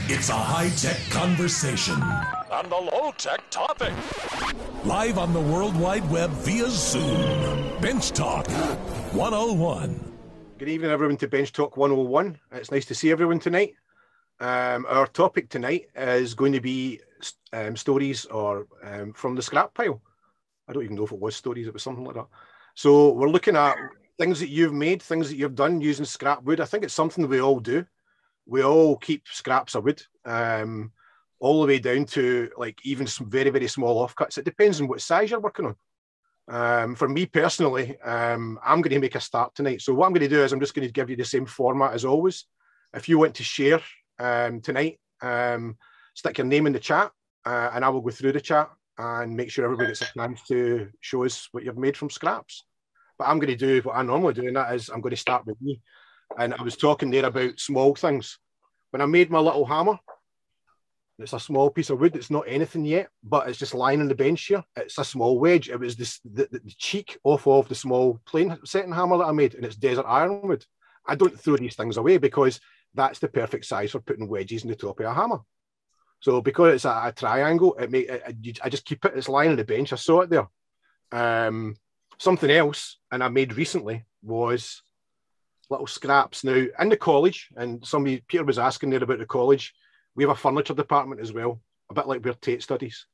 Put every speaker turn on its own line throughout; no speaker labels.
It's a high-tech conversation
and a low-tech topic.
live on the World Wide Web via Zoom. Bench Talk 101.
Good evening, everyone, to Bench Talk 101. It's nice to see everyone tonight. Our topic tonight is going to be stories from the scrap pile. I don't even know if it was stories, it was something like that. So we're looking at things that you've made, things that you've done using scrap wood. I think it's something we all do. We all keep scraps of wood, all the way down to like even some very, very small offcuts. It depends on what size you're working on. For me personally, I'm going to make a start tonight. So what I'm going to do is I'm just going to give you the same format as always. If you want to share tonight, stick your name in the chat and I will go through the chat and make sure everybody gets a chance to show us what you've made from scraps. But I'm going to do what I normally do, and that is I'm going to start with me. And I was talking there about small things. When I made my little hammer, it's a small piece of wood. It's not anything yet, but it's just lying on the bench here. It's a small wedge. It was the cheek off of the small plain setting hammer that I made, and it's desert ironwood. I don't throw these things away because that's the perfect size for putting wedges in the top of a hammer. So because it's a triangle, I just keep it. It's lying on the bench. I saw it there. Something else, and I made recently, was little scraps. Now, in the college, and Peter was asking there about the college, we have a furniture department as well, a bit like where Tate studies.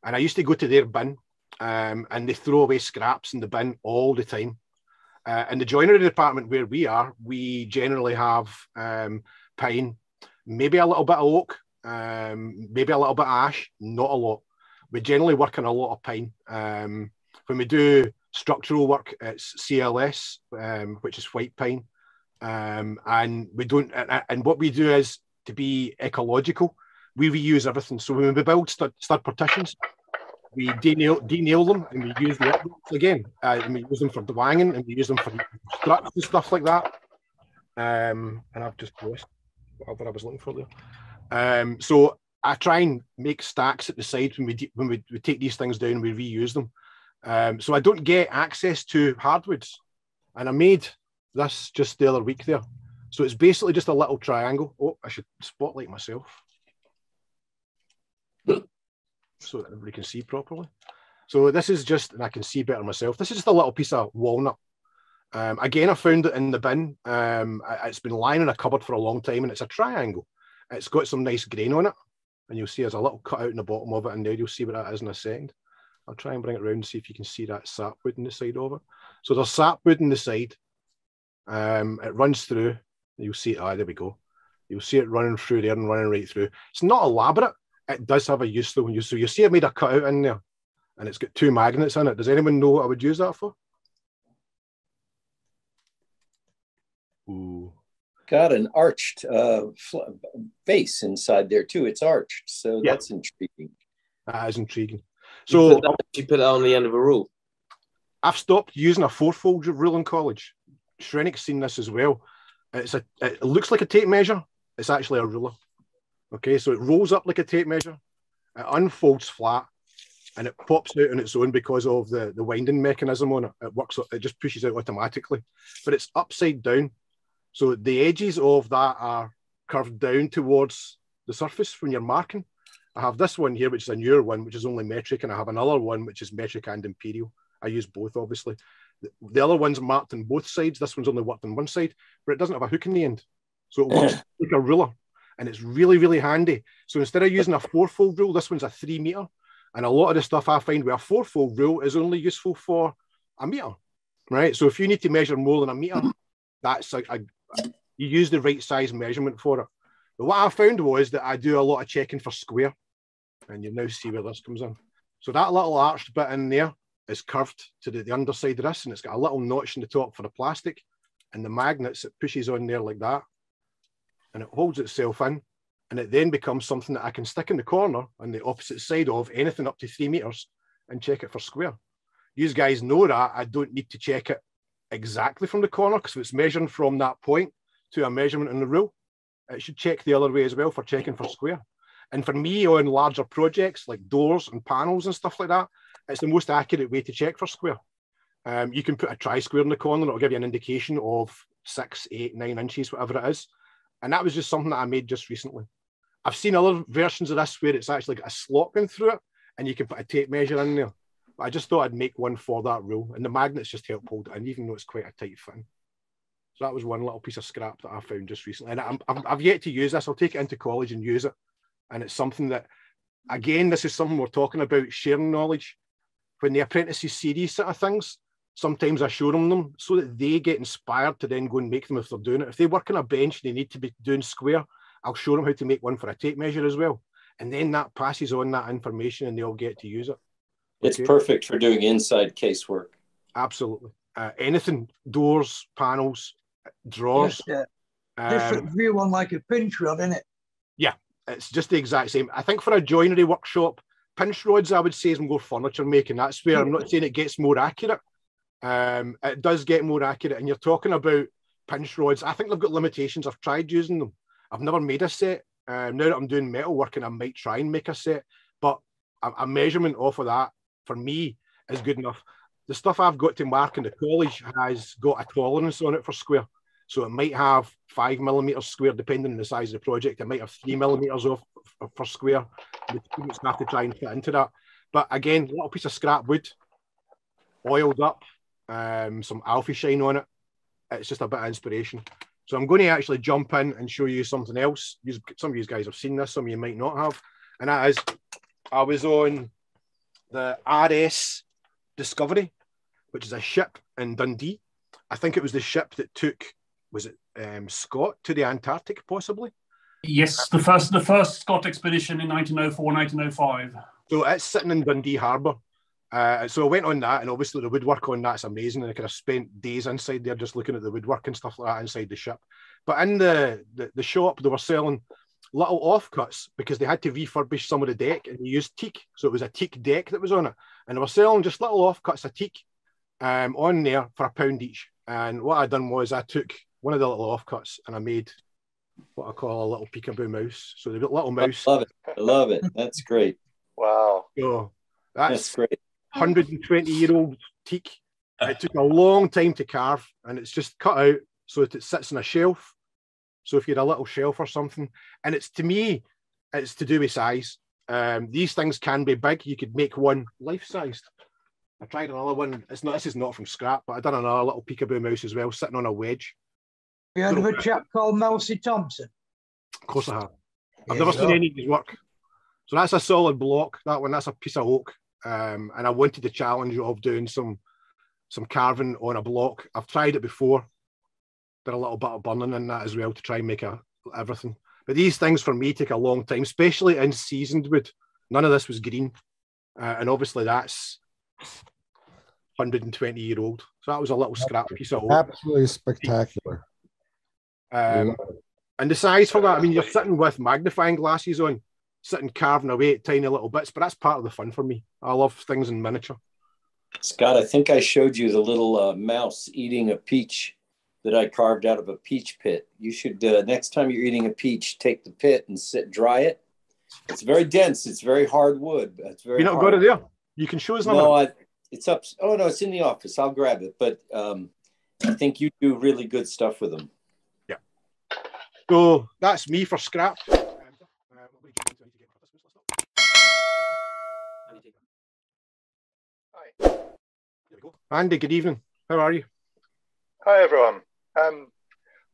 And I used to go to their bin, and they throw away scraps in the bin all the time. In the joinery department where we are, we generally have pine, maybe a little bit of oak, maybe a little bit of ash, not a lot. We generally work on a lot of pine. When we do structural work, it's CLS, which is white pine. And we don't, and what we do is, to be ecological, we reuse everything. So when we build stud partitions, we denail them and we use the uprights again. And we use them for dwanging and we use them for struts and stuff like that. And I've just lost whatever I was looking for there. So I try and make stacks at the side when we take these things down, we reuse them. So I don't get access to hardwoods. And I made this just the other week there. So it's basically just a little triangle. Oh, I should spotlight myself so that everybody can see properly. So this is just, and I can see better myself, this is just a little piece of walnut. Again, I found it in the bin. It's been lying in a cupboard for a long time, and it's a triangle. It's got some nice grain on it, and you'll see there's a little cut out in the bottom of it, and there you'll see what that is in a second. I'll try and bring it around and see if you can see that sapwood in the side of it. So there's sapwood in the side. It runs through. You'll see it. There we go. You'll see it running through there and running right through. It's not elaborate. It does have a use though. So you see I made a cutout in there, and it's got 2 magnets in it. Does anyone know what I would use that for? Ooh.
Got an arched base inside there too. It's arched, so yeah. That's intriguing.
That is intriguing. So
you put that on the end of a rule.
I've stopped using a 4-fold rule in college. Shrenik's seen this as well. It looks like a tape measure. It's actually a ruler. Okay, so it rolls up like a tape measure. It unfolds flat, and it pops out on its own because of the winding mechanism on it. It works. It just pushes out automatically, but it's upside down. So the edges of that are curved down towards the surface when you're marking. I have this one here, which is a newer one, which is only metric, and I have another one, which is metric and imperial. I use both, obviously. The other one's marked on both sides. This one's only worked on one side, but it doesn't have a hook in the end. So it works like a ruler, and it's really, really handy. So instead of using a 4-fold rule, this one's a 3 meter. And a lot of the stuff I find with a 4-fold rule is only useful for a meter, right? So if you need to measure more than a meter, that's you use the right size measurement for it. But what I found was that I do a lot of checking for square, and you now see where this comes in. So that little arched bit in there is curved to the underside of this, and it's got a little notch in the top for the plastic, and the magnets, it pushes on there like that, and it holds itself in, and it then becomes something that I can stick in the corner on the opposite side of anything up to 3 meters and check it for square. You guys know that I don't need to check it exactly from the corner, because if it's measuring from that point to a measurement in the rule, it should check the other way as well for checking for square. And for me, on larger projects like doors and panels and stuff like that, it's the most accurate way to check for square. You can put a tri-square in the corner, it'll give you an indication of 6, 8, 9 inches, whatever it is. And that was just something that I made just recently. I've seen other versions of this where it's actually got a slot going through it, and you can put a tape measure in there. But I just thought I'd make one for that rule, and the magnets just help hold it in, even though it's quite a tight fin. So that was one little piece of scrap that I found just recently, and I've yet to use this. I'll take it into college and use it, and it's something that, again, this is something we're talking about, sharing knowledge. When the apprentices see these sort of things, sometimes I show them so that they get inspired to then go and make them if they're doing it. If they work on a bench and they need to be doing square, I'll show them how to make one for a tape measure as well. And then that passes on that information and they all get to use it.
It's perfect for doing inside casework.
Absolutely. Anything, doors, panels, drawers.
Just different view on like a pinch rod, isn't it?
Yeah, it's just the exact same. I think for a joinery workshop, pinch rods, I would say, is more furniture making. That's where I'm not saying it gets more accurate. It does get more accurate. And you're talking about pinch rods. I think they've got limitations. I've tried using them. I've never made a set. Now that I'm doing metal working, I might try and make a set. But a measurement off of that, for me, is good enough. The stuff I've got to mark in the college has got a tolerance on it for square. So it might have 5 millimeters square, depending on the size of the project. It might have 3 millimeters off for square. The students have to try and fit into that. But again, a little piece of scrap wood, oiled up, some alfie shine on it. It's just a bit of inspiration. So I'm going to actually jump in and show you something else. Some of you guys have seen this, some of you might not have. And that is, I was on the RS Discovery, which is a ship in Dundee. I think it was the ship that took, was it Scott to the Antarctic, possibly?
Yes, the first Scott expedition in 1904, 1905.
So it's sitting in Dundee Harbour. So I went on that, and obviously the woodwork on that's amazing. And I could have spent days inside there just looking at the woodwork and stuff like that inside the ship. But in the shop, they were selling little offcuts because they had to refurbish some of the deck, and they used teak. So it was a teak deck that was on it. And they were selling just little offcuts of teak on there for £1 each. And what I done was I took one of the little offcuts and I made what I call a little peekaboo mouse. So they've got little mouse.
I love it. I love it. That's great.
Wow.
So
That's great.
120-year-old teak. It took a long time to carve, and it's just cut out so that it sits on a shelf. So if you had a little shelf or something, and it's, to me, it's to do with size. These things can be big. You could make one life-sized. I tried another one. This is not from scrap, but I done another little peekaboo mouse as well, sitting on a wedge.
You heard of a chap called Melcy Thompson?
Of course I have. I've never seen any of his work. So that's a solid block. That one, that's a piece of oak. And I wanted the challenge of doing some carving on a block. I've tried it before. Did a little bit of burning in that as well to try and make everything. But these things for me take a long time, especially in seasoned wood. None of this was green. And obviously that's 120-year-old. So that was a little scrap piece of oak.
Absolutely spectacular.
And the size for that, I mean, you're sitting with magnifying glasses on, sitting carving away at tiny little bits, but that's part of the fun for me. I love things in miniature.
Scott, I think I showed you the little mouse eating a peach that I carved out of a peach pit. You should, next time you're eating a peach, take the pit and dry it. It's very dense. It's very hard wood. It's very
You're not got it there? You can show us number.
No, it's up. Oh, no, it's in the office. I'll grab it. But I think you do really good stuff with them.
Yeah. So that's me for scrap. Andy, good evening. How are you?
Hi, everyone.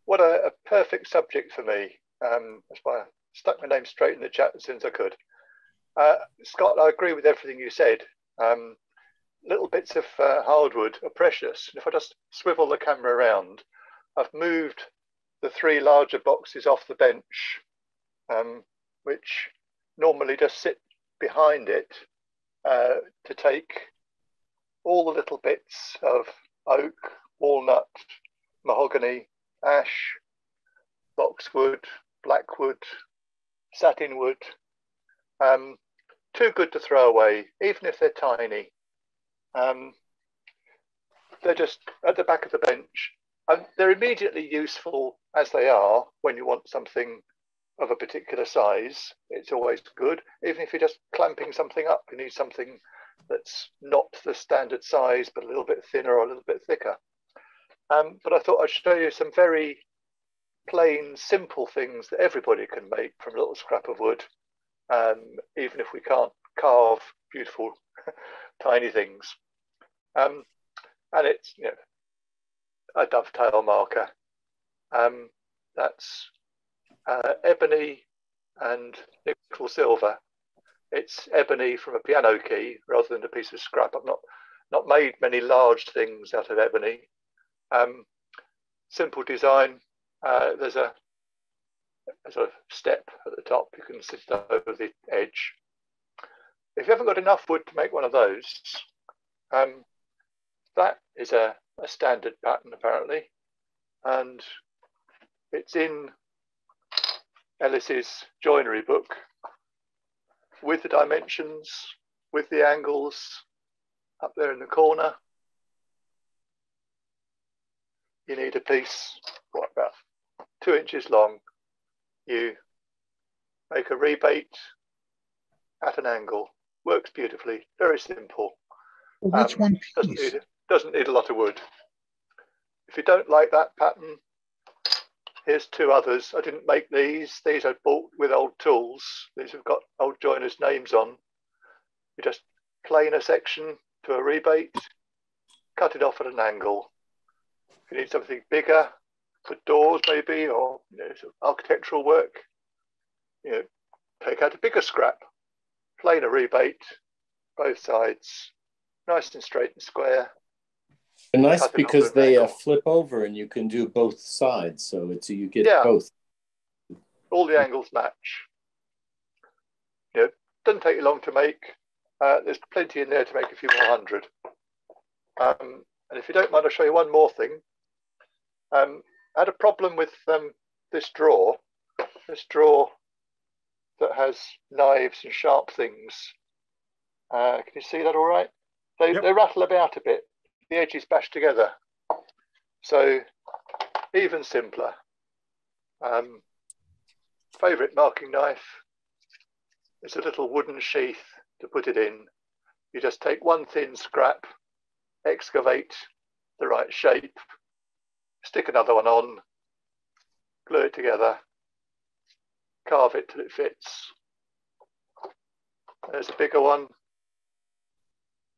What a perfect subject for me. That's why I stuck my name straight in the chat as soon as I could. Scott, I agree with everything you said. Little bits of hardwood are precious. If I just swivel the camera around, I've moved the 3 larger boxes off the bench, which normally just sit behind it to take all the little bits of oak, walnut, mahogany, ash, boxwood, blackwood, satinwood. Too good to throw away, even if they're tiny. They're just at the back of the bench. They're immediately useful as they are when you want something of a particular size. It's always good. Even if you're just clamping something up, you need something that's not the standard size, but a little bit thinner or a little bit thicker. But I thought I'd show you some very plain, simple things that everybody can make from a little scrap of wood, even if we can't carve beautiful, tiny things. And it's a dovetail marker. That's ebony and nickel silver. It's ebony from a piano key rather than a piece of scrap. I've not made many large things out of ebony. Simple design. There's a sort of step at the top. You can sit over the edge. If you haven't got enough wood to make one of those, that is a standard pattern apparently, and it's in Ellis's joinery book with the dimensions, with the angles up there in the corner. You need a piece, what, about 2 inches long. You make a rebate at an angle. Works beautifully, very simple.
Well, that's one piece.
Doesn't need a lot of wood. If you don't like that pattern, here's 2 others. I didn't make these. These I bought with old tools. These have got old joiners' names on. You just plane a section to a rebate, cut it off at an angle. If you need something bigger, for doors maybe, or sort of architectural work, take out a bigger scrap, plane a rebate, both sides, nice and straight and square.
And nice because they flip over and you can do both sides, so you get both.
All the angles match. Doesn't take you long to make. There's plenty in there to make a few more hundred. And if you don't mind, I'll show you one more thing. I had a problem with this drawer that has knives and sharp things. Can you see that all right? They rattle about a bit. The edges bash together. So even simpler. Favourite marking knife is a little wooden sheath to put it in. You just take one thin scrap, excavate the right shape, stick another one on, glue it together, carve it till it fits. There's a bigger one,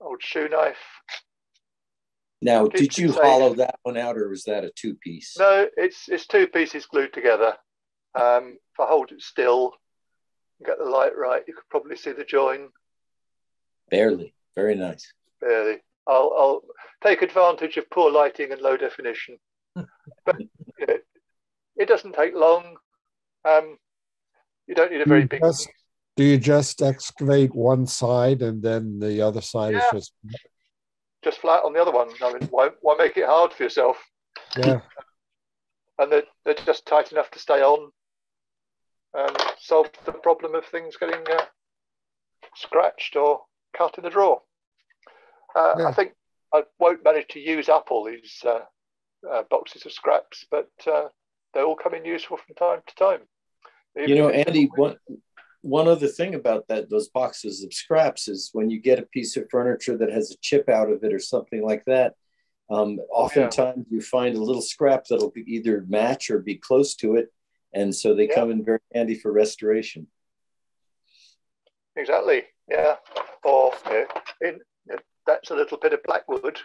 old shoe knife.
Now, did you hollow that one out, or was that a 2-piece?
No, it's 2 pieces glued together. If I hold it still and get the light right, you could probably see the join.
Barely. Very nice.
Barely. I'll take advantage of poor lighting and low definition. But it doesn't take long. You don't need a very big...
Do you just excavate one side and then the other side is
just flat on the other one? I mean, why make it hard for yourself?
Yeah.
And they're just tight enough to stay on and solve the problem of things getting scratched or cut in the drawer. I think I won't manage to use up all these boxes of scraps, but they all come in useful from time to time.
Andy, one other thing about those boxes of scraps is when you get a piece of furniture that has a chip out of it or something like that, oftentimes you find a little scrap that'll be either match or be close to it. And so they come in very handy for restoration.
Exactly. Yeah. Or that's a little bit of blackwood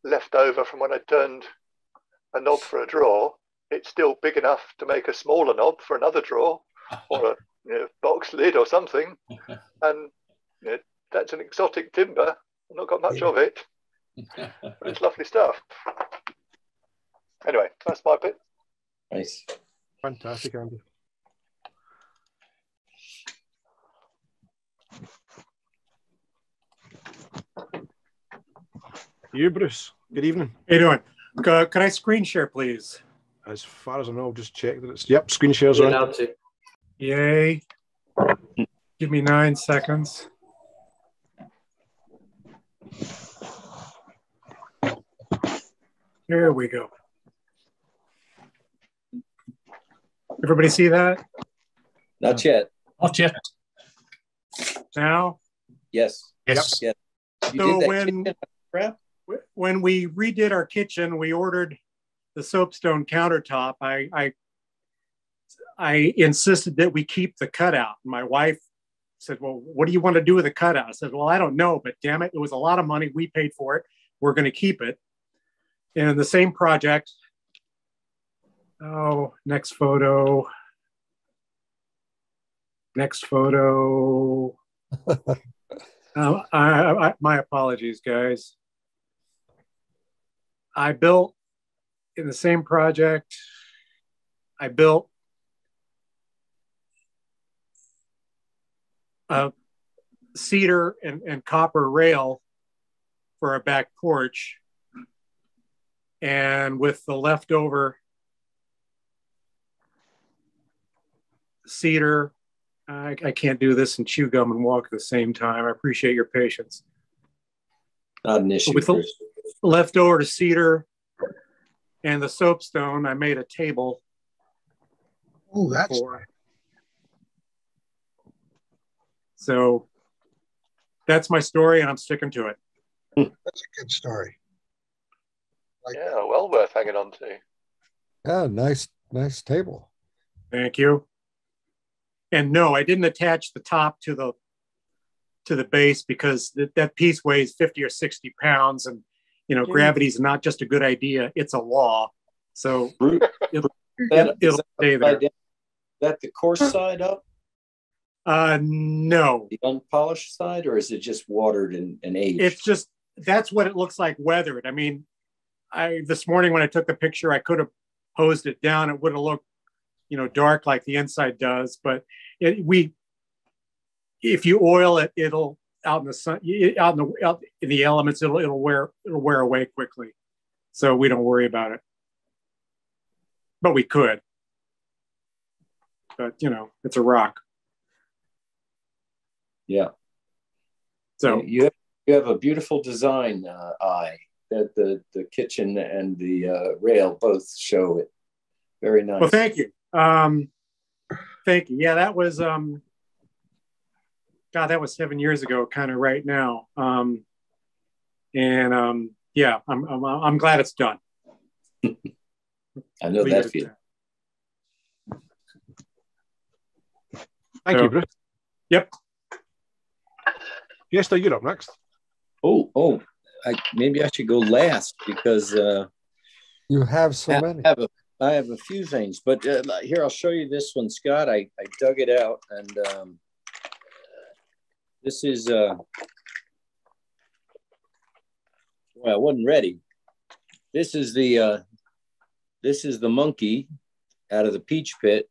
left over from when I turned a knob for a drawer. It's still big enough to make a smaller knob for another drawer or a box lid or something. And that's an exotic timber. I've not got much of it, but it's lovely stuff. Anyway, that's my bit.
Nice.
Fantastic, Andy. You, Bruce. Good evening.
How you doing? Can I screen share, please?
As far as I know, I'll just check that it's... screen share's on.
Allowed to.
Yay. Give me 9 seconds. Here we go. Everybody see that?
Not yet.
Not yet.
Now?
Yes.
Yes.
Yes.
So when we redid our kitchen, we ordered soapstone countertop, I insisted that we keep the cutout. My wife said, well, what do you want to do with the cutout? I said, well, I don't know, but damn it, it was a lot of money. We paid for it. We're going to keep it. And the same project. Oh, next photo. Next photo. My apologies, guys. I built in the same project. I built a cedar and copper rail for a back porch. And with the leftover cedar, I can't do this and chew gum and walk at the same time. I appreciate your patience.
Not an issue.
With the leftover to cedar and the soapstone, I made a table.
Oh, that's
So that's my story, and I'm sticking to it.
that's a good story.
Yeah, well worth hanging on to.
Yeah, nice table.
Thank you. And no, I didn't attach the top to the base because that piece weighs 50 or 60 pounds, and gravity is not just a good idea; it's a law. So it'll stay there.
Is that the coarse side up?
No.
The unpolished side, or is it just watered and aged?
It's just that's what it looks like weathered. I mean, this morning when I took the picture, I could have hosed it down. It would have looked, dark like the inside does. But if you oil it, it'll out in the sun, out in the elements, it'll wear away quickly. So we don't worry about it. But we could. But it's a rock.
Yeah.
So
you have a beautiful design eye that the kitchen and the rail both show it. Very nice.
Well, thank you. Thank you. Yeah, that was that was 7 years ago, kind of right now. Yeah, I'm glad it's done.
I know that feeling.
Thank you, Bruce.
Yep.
Jester, you're up next.
Oh, maybe I should go last because
you have so many.
I have a few things, but here I'll show you this one, Scott. I dug it out, and this is well, I wasn't ready. This is the monkey out of the peach pit.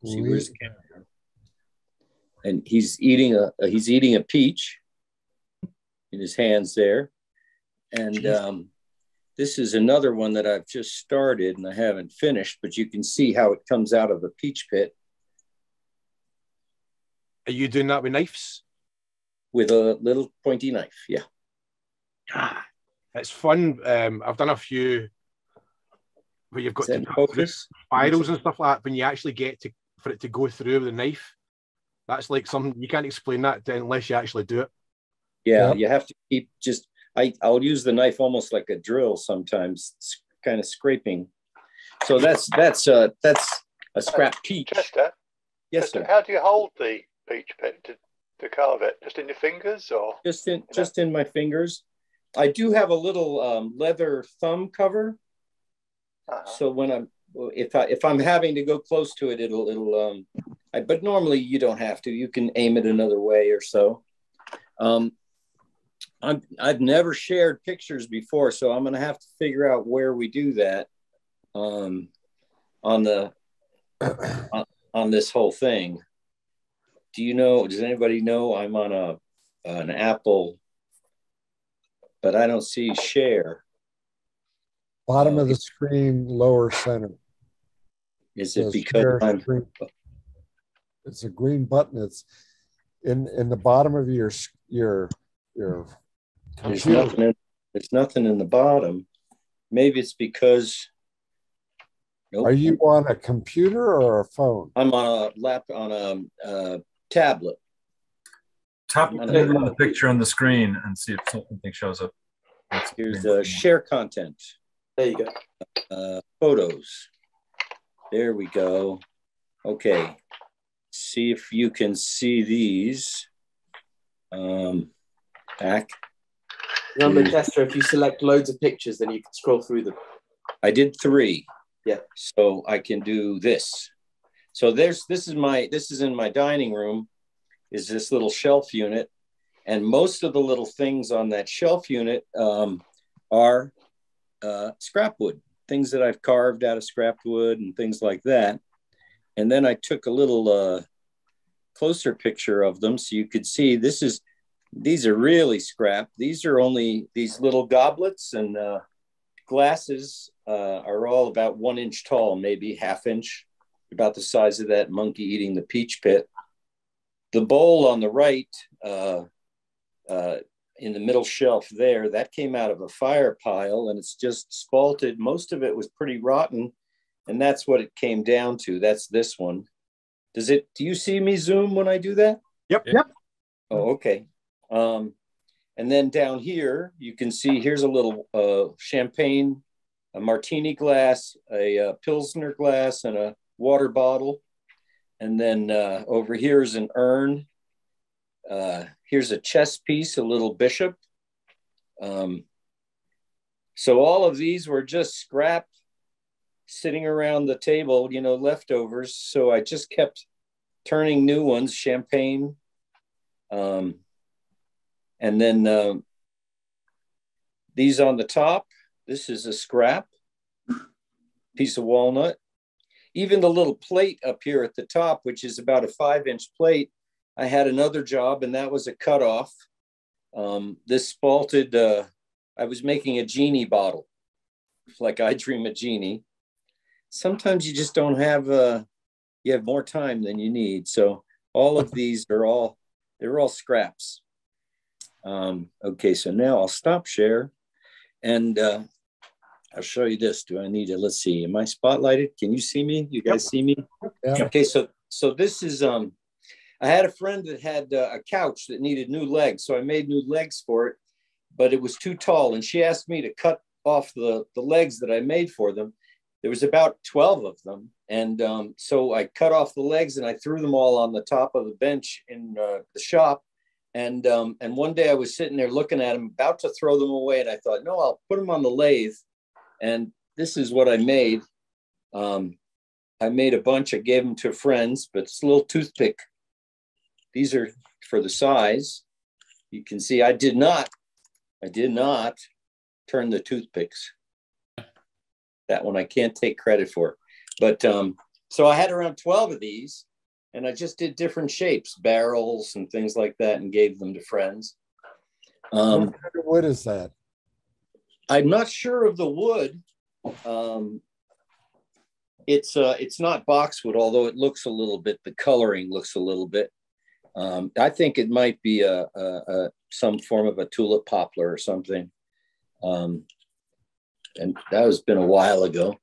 See where's the camera? And he's eating a peach in his hands there. And this is another one that I've just started and I haven't finished, but you can see how it comes out of the peach pit.
Are you doing that with knives?
With a little pointy knife, yeah.
It's fun. I've done a few where you've got to focus spirals and stuff like that. When you actually get for it to go through with the knife, that's like something you can't explain that unless you actually do it.
Yeah, you have to keep I'll use the knife almost like a drill sometimes, kind of scraping. So that's a scrap peach.
Chester?
Yes, sir.
How do you hold the peach pit to carve it? Just in your fingers, or
just in my fingers? I do have a little leather thumb cover. So when if I'm having to go close to it, it'll but normally you don't have to. You can aim it another way or so. I've never shared pictures before, so I'm going to have to figure out where we do that on this whole thing. Does anybody know I'm on an Apple, but I don't see share.
Bottom of the screen, lower center.
Is it because
it's a green button. It's in the bottom of your
There's nothing in the bottom. Maybe it's because. Nope.
Are you on a computer or a phone?
I'm on a tablet.
Click on the picture on the screen and see if something shows up.
Here's share content.
There you go.
Photos. There we go. Okay. See if you can see these. Back.
Remember, Chester, if you select loads of pictures, then you can scroll through them.
I did 3.
Yeah.
So I can do this. So this is in my dining room, is this little shelf unit. And most of the little things on that shelf unit are scrap wood, things that I've carved out of scrap wood and things like that. And then I took a little closer picture of them so you could see these are really scrap. These are only these little goblets, and glasses are all about 1 inch tall, maybe ½ inch, about the size of that monkey eating the peach pit. The bowl on the right, in the middle shelf there, that came out of a fire pile, and it's just spalted. Most of it was pretty rotten, and that's what it came down to. That's this one. Do you see me zoom when I do that?
Yep.
Oh, okay. And then down here, you can see here's a little champagne, a martini glass, a Pilsner glass, and a water bottle. And then over here is an urn. Here's a chess piece, a little bishop. So all of these were just scrap sitting around the table, leftovers. So I just kept turning new ones, champagne. And then these on the top, this is a scrap piece of walnut. Even the little plate up here at the top, which is about a 5-inch plate, I had another job, and that was a cutoff. This spalted, I was making a genie bottle, like I Dream a Genie. Sometimes you just don't have, you have more time than you need. So all of these they're all scraps. Okay, so now I'll stop share, and I'll show you this. Do I need to, let's see, am I spotlighted? Can you see me? You guys see me?
Yeah.
Okay, so this is, I had a friend that had a couch that needed new legs. So I made new legs for it, but it was too tall. And she asked me to cut off the legs that I made for them. There was about 12 of them. And so I cut off the legs and I threw them all on the top of the bench in the shop. And one day I was sitting there looking at them, about to throw them away. And I thought, no, I'll put them on the lathe. And this is what I made. I made a bunch. I gave them to friends, but it's a little toothpick. These are for the size. You can see I did not turn the toothpicks. That one I can't take credit for. But so I had around 12 of these, and I just did different shapes, barrels and things like that, and gave them to friends.
What kind of wood is that?
I'm not sure of the wood. It's not boxwood, although it looks a little bit, the coloring looks a little bit. I think it might be some form of a tulip poplar or something. And that has been a while ago.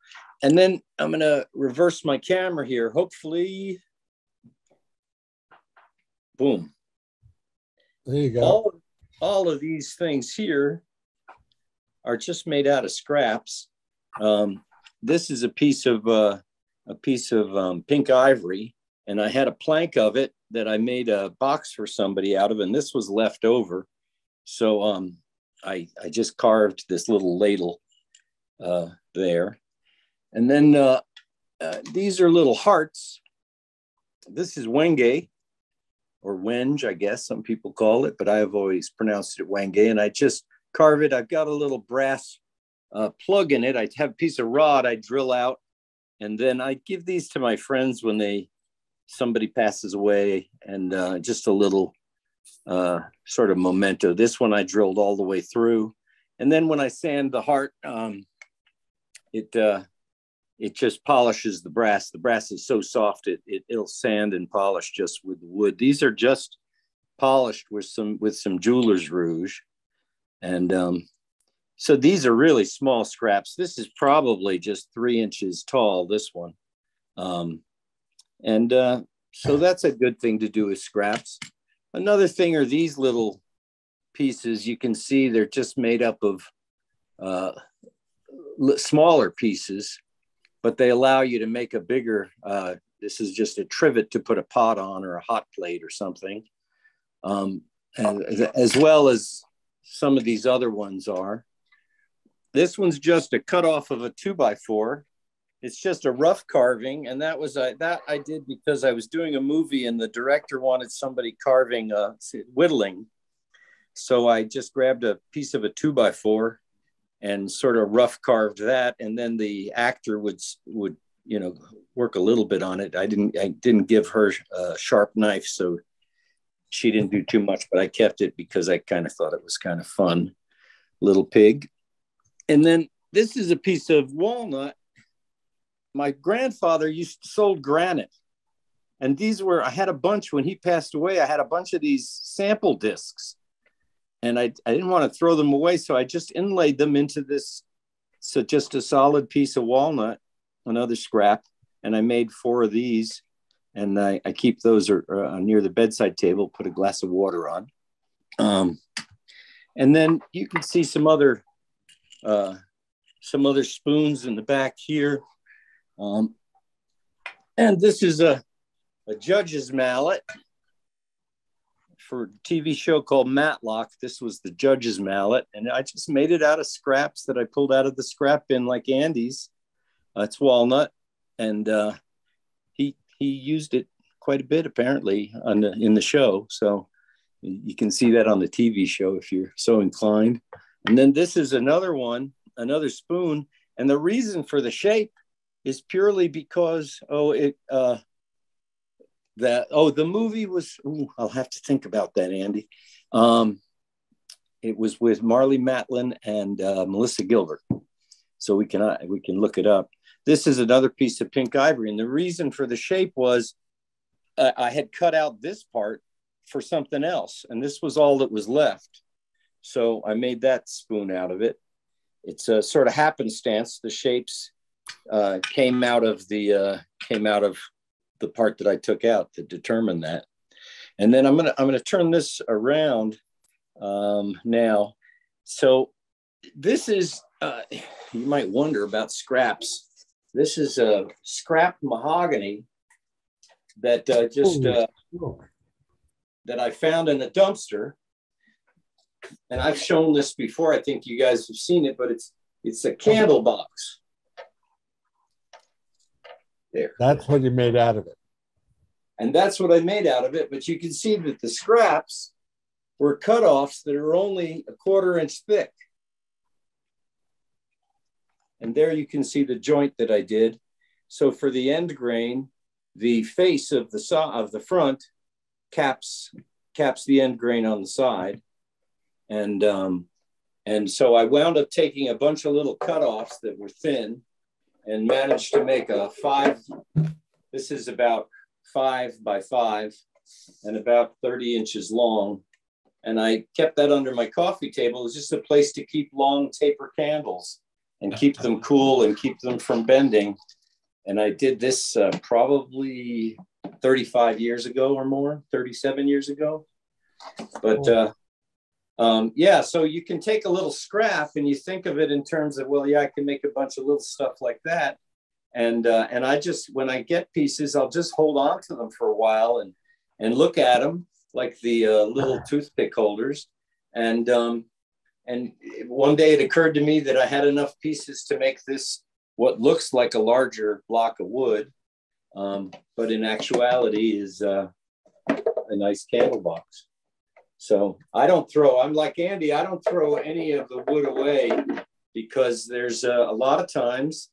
And then I'm going to reverse my camera here. Hopefully, boom.
There you go.
All of these things here are just made out of scraps. This is a piece of pink ivory, and I had a plank of it that I made a box for somebody out of, and this was left over. So I just carved this little ladle there. And then these are little hearts. This is wenge, or wenge, I guess some people call it, but I have always pronounced it wenge. And I just carve it. I've got a little brass plug in it. I have a piece of rod I drill out, and then I give these to my friends when somebody passes away, and just a little sort of memento. This one I drilled all the way through. And then when I sand the heart, it just polishes the brass. The brass is so soft, it'll sand and polish just with the wood. These are just polished with some jeweler's rouge. And so these are really small scraps. This is probably just 3 inches tall, this one. So that's a good thing to do with scraps. Another thing are these little pieces. You can see they're just made up of smaller pieces, but they allow you to make a bigger, this is just a trivet to put a pot on or a hot plate or something. And as well as some of these other ones are. This one's just a cutoff of a 2x4. It's just a rough carving, and that I did because I was doing a movie and the director wanted somebody carving Whittling. So I just grabbed a piece of a 2x4 and sort of rough carved that, and then the actor would work a little bit on it. I didn't give her a sharp knife, so she didn't do too much, but I kept it because I kind of thought it was kind of fun. Little pig. And then this is a piece of walnut. My grandfather sold granite. And I had a bunch when he passed away. I had a bunch of these sample discs. And I didn't want to throw them away. So I just inlaid them into this. So just a solid piece of walnut, another scrap. And I made 4 of these. And I keep those near the bedside table, put a glass of water on. And then you can see some other spoons in the back here. And this is a judge's mallet for a TV show called Matlock. This was the judge's mallet. And I just made it out of scraps that I pulled out of the scrap bin like Andy's. It's walnut. And he used it quite a bit, apparently, in the show. So you can see that on the TV show if you're so inclined. And then this is another one, another spoon. And the reason for the shape is purely because, the movie was, I'll have to think about that, Andy. It was with Marlee Matlin and Melissa Gilbert. So we can look it up. This is another piece of pink ivory. And the reason for the shape was I had cut out this part for something else. And this was all that was left. So I made that spoon out of it. It's a sort of happenstance. The shapes came out of the part that I took out to determine that. And then I'm gonna turn this around now. So this is you might wonder about scraps. This is a scrap mahogany that that I found in a dumpster. And I've shown this before. I think you guys have seen it, but it's a candle box. There.
That's what you made out of it.
And that's what I made out of it. But you can see that the scraps were cutoffs that are only a 1/4 inch thick. And there you can see the joint that I did. So for the end grain, the face of the front caps the end grain on the side. And so I wound up taking a bunch of little cutoffs that were thin and managed to make a 5. This is about 5 by 5 and about 30 inches long. And I kept that under my coffee table. It was just a place to keep long taper candles and keep them cool and keep them from bending. And I did this probably 35 years ago or more, 37 years ago. But so you can take a little scrap and you think of it in terms of, well, yeah, I can make a bunch of little stuff like that. And I just, when I get pieces, I'll just hold on to them for a while and look at them like the little toothpick holders. And one day it occurred to me that I had enough pieces to make this what looks like a larger block of wood, but in actuality is a nice candle box. So I'm like Andy, I don't throw any of the wood away because there's a lot of times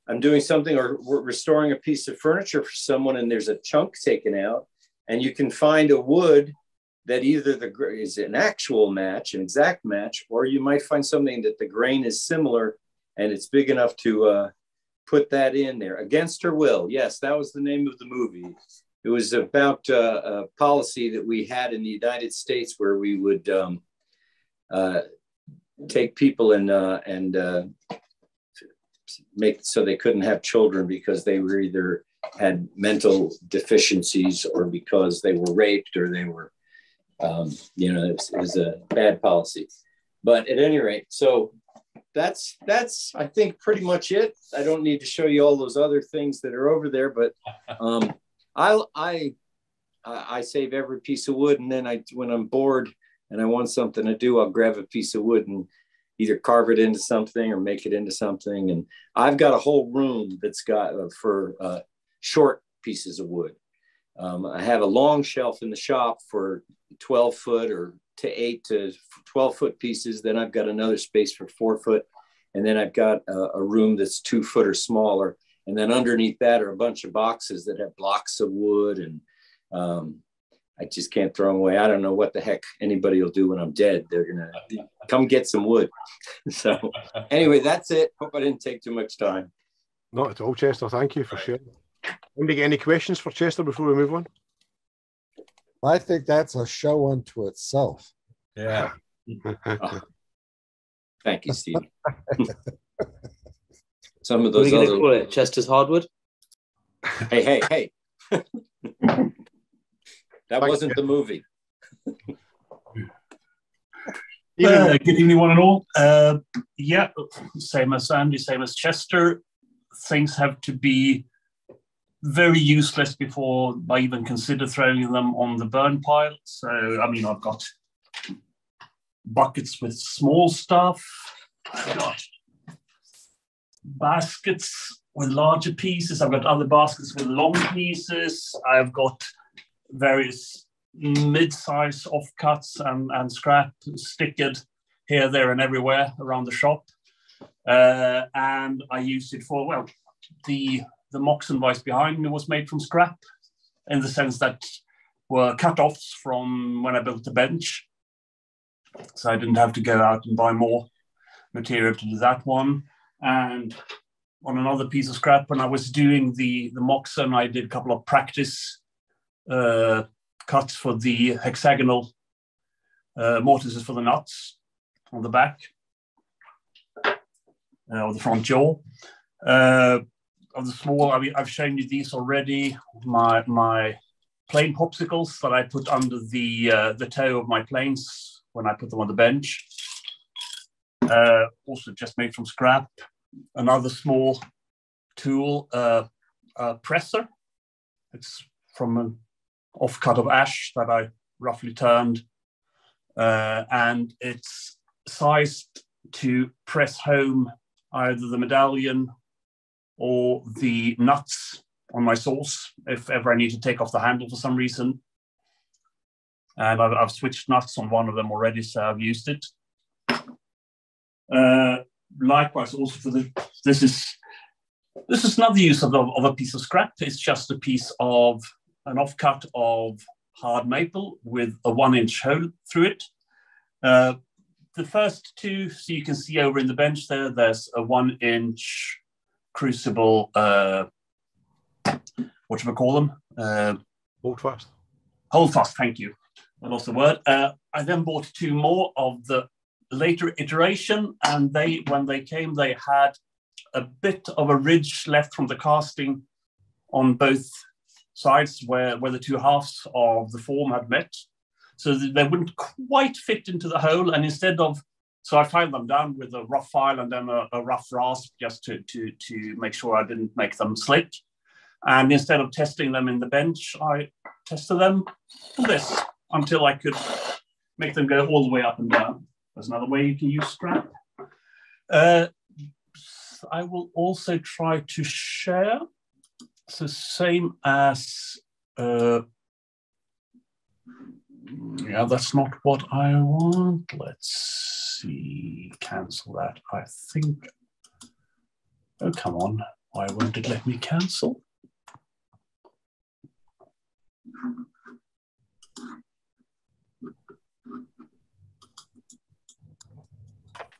I'm doing something or we're restoring a piece of furniture for someone and there's a chunk taken out, and you can find a wood that either is an actual match, an exact match, or you might find something that the grain is similar and it's big enough to put that in there. Against Her Will. Yes, that was the name of the movie. It was about a policy that we had in the United States where we would take people and make so they couldn't have children because they were either had mental deficiencies or because they were raped or they were, it was a bad policy. But at any rate, so that's I think pretty much it. I don't need to show you all those other things that are over there, but I save every piece of wood, and then when I'm bored and I want something to do, I'll grab a piece of wood and either carve it into something or make it into something. And I've got a whole room that's got for short pieces of wood. I have a long shelf in the shop for 12 foot or to 8 to 12 foot pieces. Then I've got another space for 4 foot. And then I've got a room that's 2 foot or smaller. And then underneath that are a bunch of boxes that have blocks of wood. And I just can't throw them away. I don't know what the heck anybody will do when I'm dead. They're going to come get some wood. So anyway, that's it. Hope I didn't take too much time.
Not at all, Chester. Thank you for sharing. Anybody get any questions for Chester before we move on?
I think that's a show unto itself.
Yeah.
Thank you, Steve. Some of
What are
those
we going
other...
to call it? Chester's Hardwood?
Hey. That wasn't the movie.
Good evening, one and all. Yeah, same as Andy, same as Chester. Things have to be very useless before I even consider throwing them on the burn pile. So, I mean, I've got buckets with small stuff. I've got baskets with larger pieces. I've got other baskets with long pieces. I've got various mid-size offcuts and scrap stickered here, there, and everywhere around the shop. And I used it for, well, the Moxon vise behind me was made from scrap, in the sense that were cut-offs from when I built the bench. So I didn't have to go out and buy more material to do that one. And on another piece of scrap, when I was doing the Moxon, I did a couple of practice cuts for the hexagonal mortises for the nuts on the back or the front jaw. Of the small, I mean, I've shown you these already. My plane popsicles that I put under the toe of my planes when I put them on the bench. Also just made from scrap. Another small tool, a presser. It's from an offcut of ash that I roughly turned, and it's sized to press home either the medallion or the nuts on my sauce if ever I need to take off the handle for some reason. And I've switched nuts on one of them already, so I've used it. Likewise, also for this is another use of a piece of scrap. It's just a piece of an offcut of hard maple with a 1-inch hole through it. The first two, so you can see over in the bench there's a 1-inch crucible, whatchamacall them?
Holdfast.
Holdfast, thank you. I lost the word. I then bought 2 more of the later iteration, and when they came, they had a bit of a ridge left from the casting on both sides where the 2 halves of the form had met. So they wouldn't quite fit into the hole, and so I filed them down with a rough file and then a rough rasp just to make sure I didn't make them slick. And instead of testing them in the bench, I tested them for this until I could make them go all the way up and down. There's another way you can use scrap. I will also try to share. So same as, yeah, that's not what I want. Let's see, cancel that. I think, oh, come on. Why won't it let me cancel?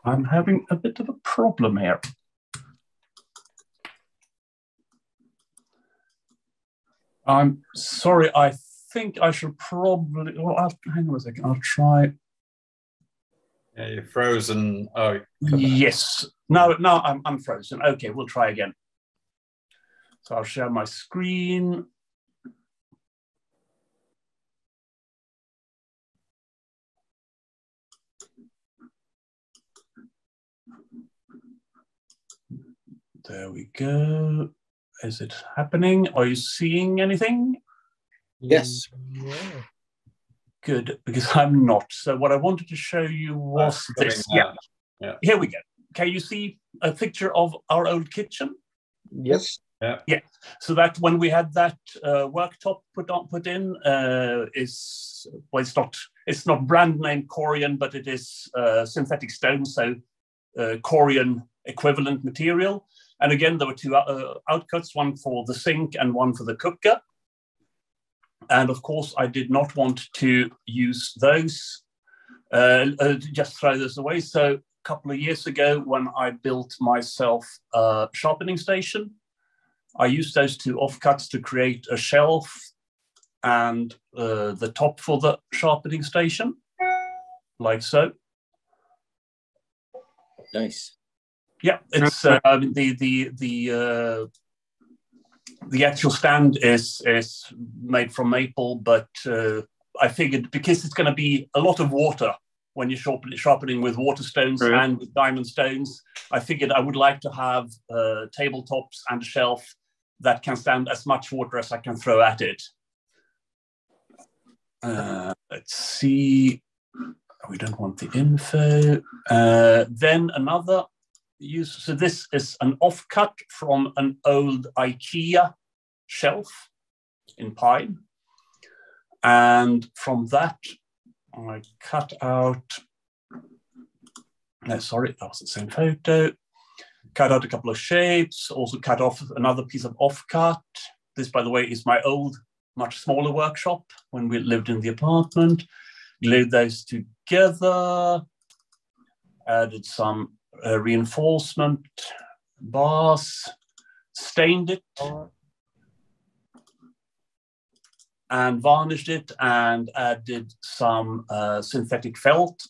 I'm having a bit of a problem here. I'm sorry, I think I should probably, well, hang on a second, I'll try.
Yeah, you're frozen. Oh,
yes. No, I'm frozen. Okay, we'll try again. So I'll share my screen. There we go. Is it happening? Are you seeing anything?
Yes.
Yeah.
Good, because I'm not. So what I wanted to show you was this.
Yeah.
Here we go. Can you see a picture of our old kitchen?
Yes.
Yeah. So that when we had that worktop put in, it's not brand name Corian, but it is synthetic stone, so Corian equivalent material. And again, there were two outcuts, one for the sink and one for the cooker. And of course, I did not want to use those, just throw those away. So a couple of years ago, when I built myself a sharpening station, I used those two offcuts to create a shelf and the top for the sharpening station, like so.
Nice.
Yeah, it's the actual stand is made from maple, but I figured because it's going to be a lot of water when you're sharpening with water stones and with diamond stones, I figured I would like to have tabletops and a shelf that can stand as much water as I can throw at it. Let's see. We don't want the info. Then another use. So this is an offcut from an old IKEA shelf in pine. And from that, I cut out, no, sorry, that was the same photo. Cut out a couple of shapes, also cut off another piece of offcut. This, by the way, is my old, much smaller workshop when we lived in the apartment. Glued those together, added some reinforcement bars, stained it, and varnished it, and added some synthetic felt,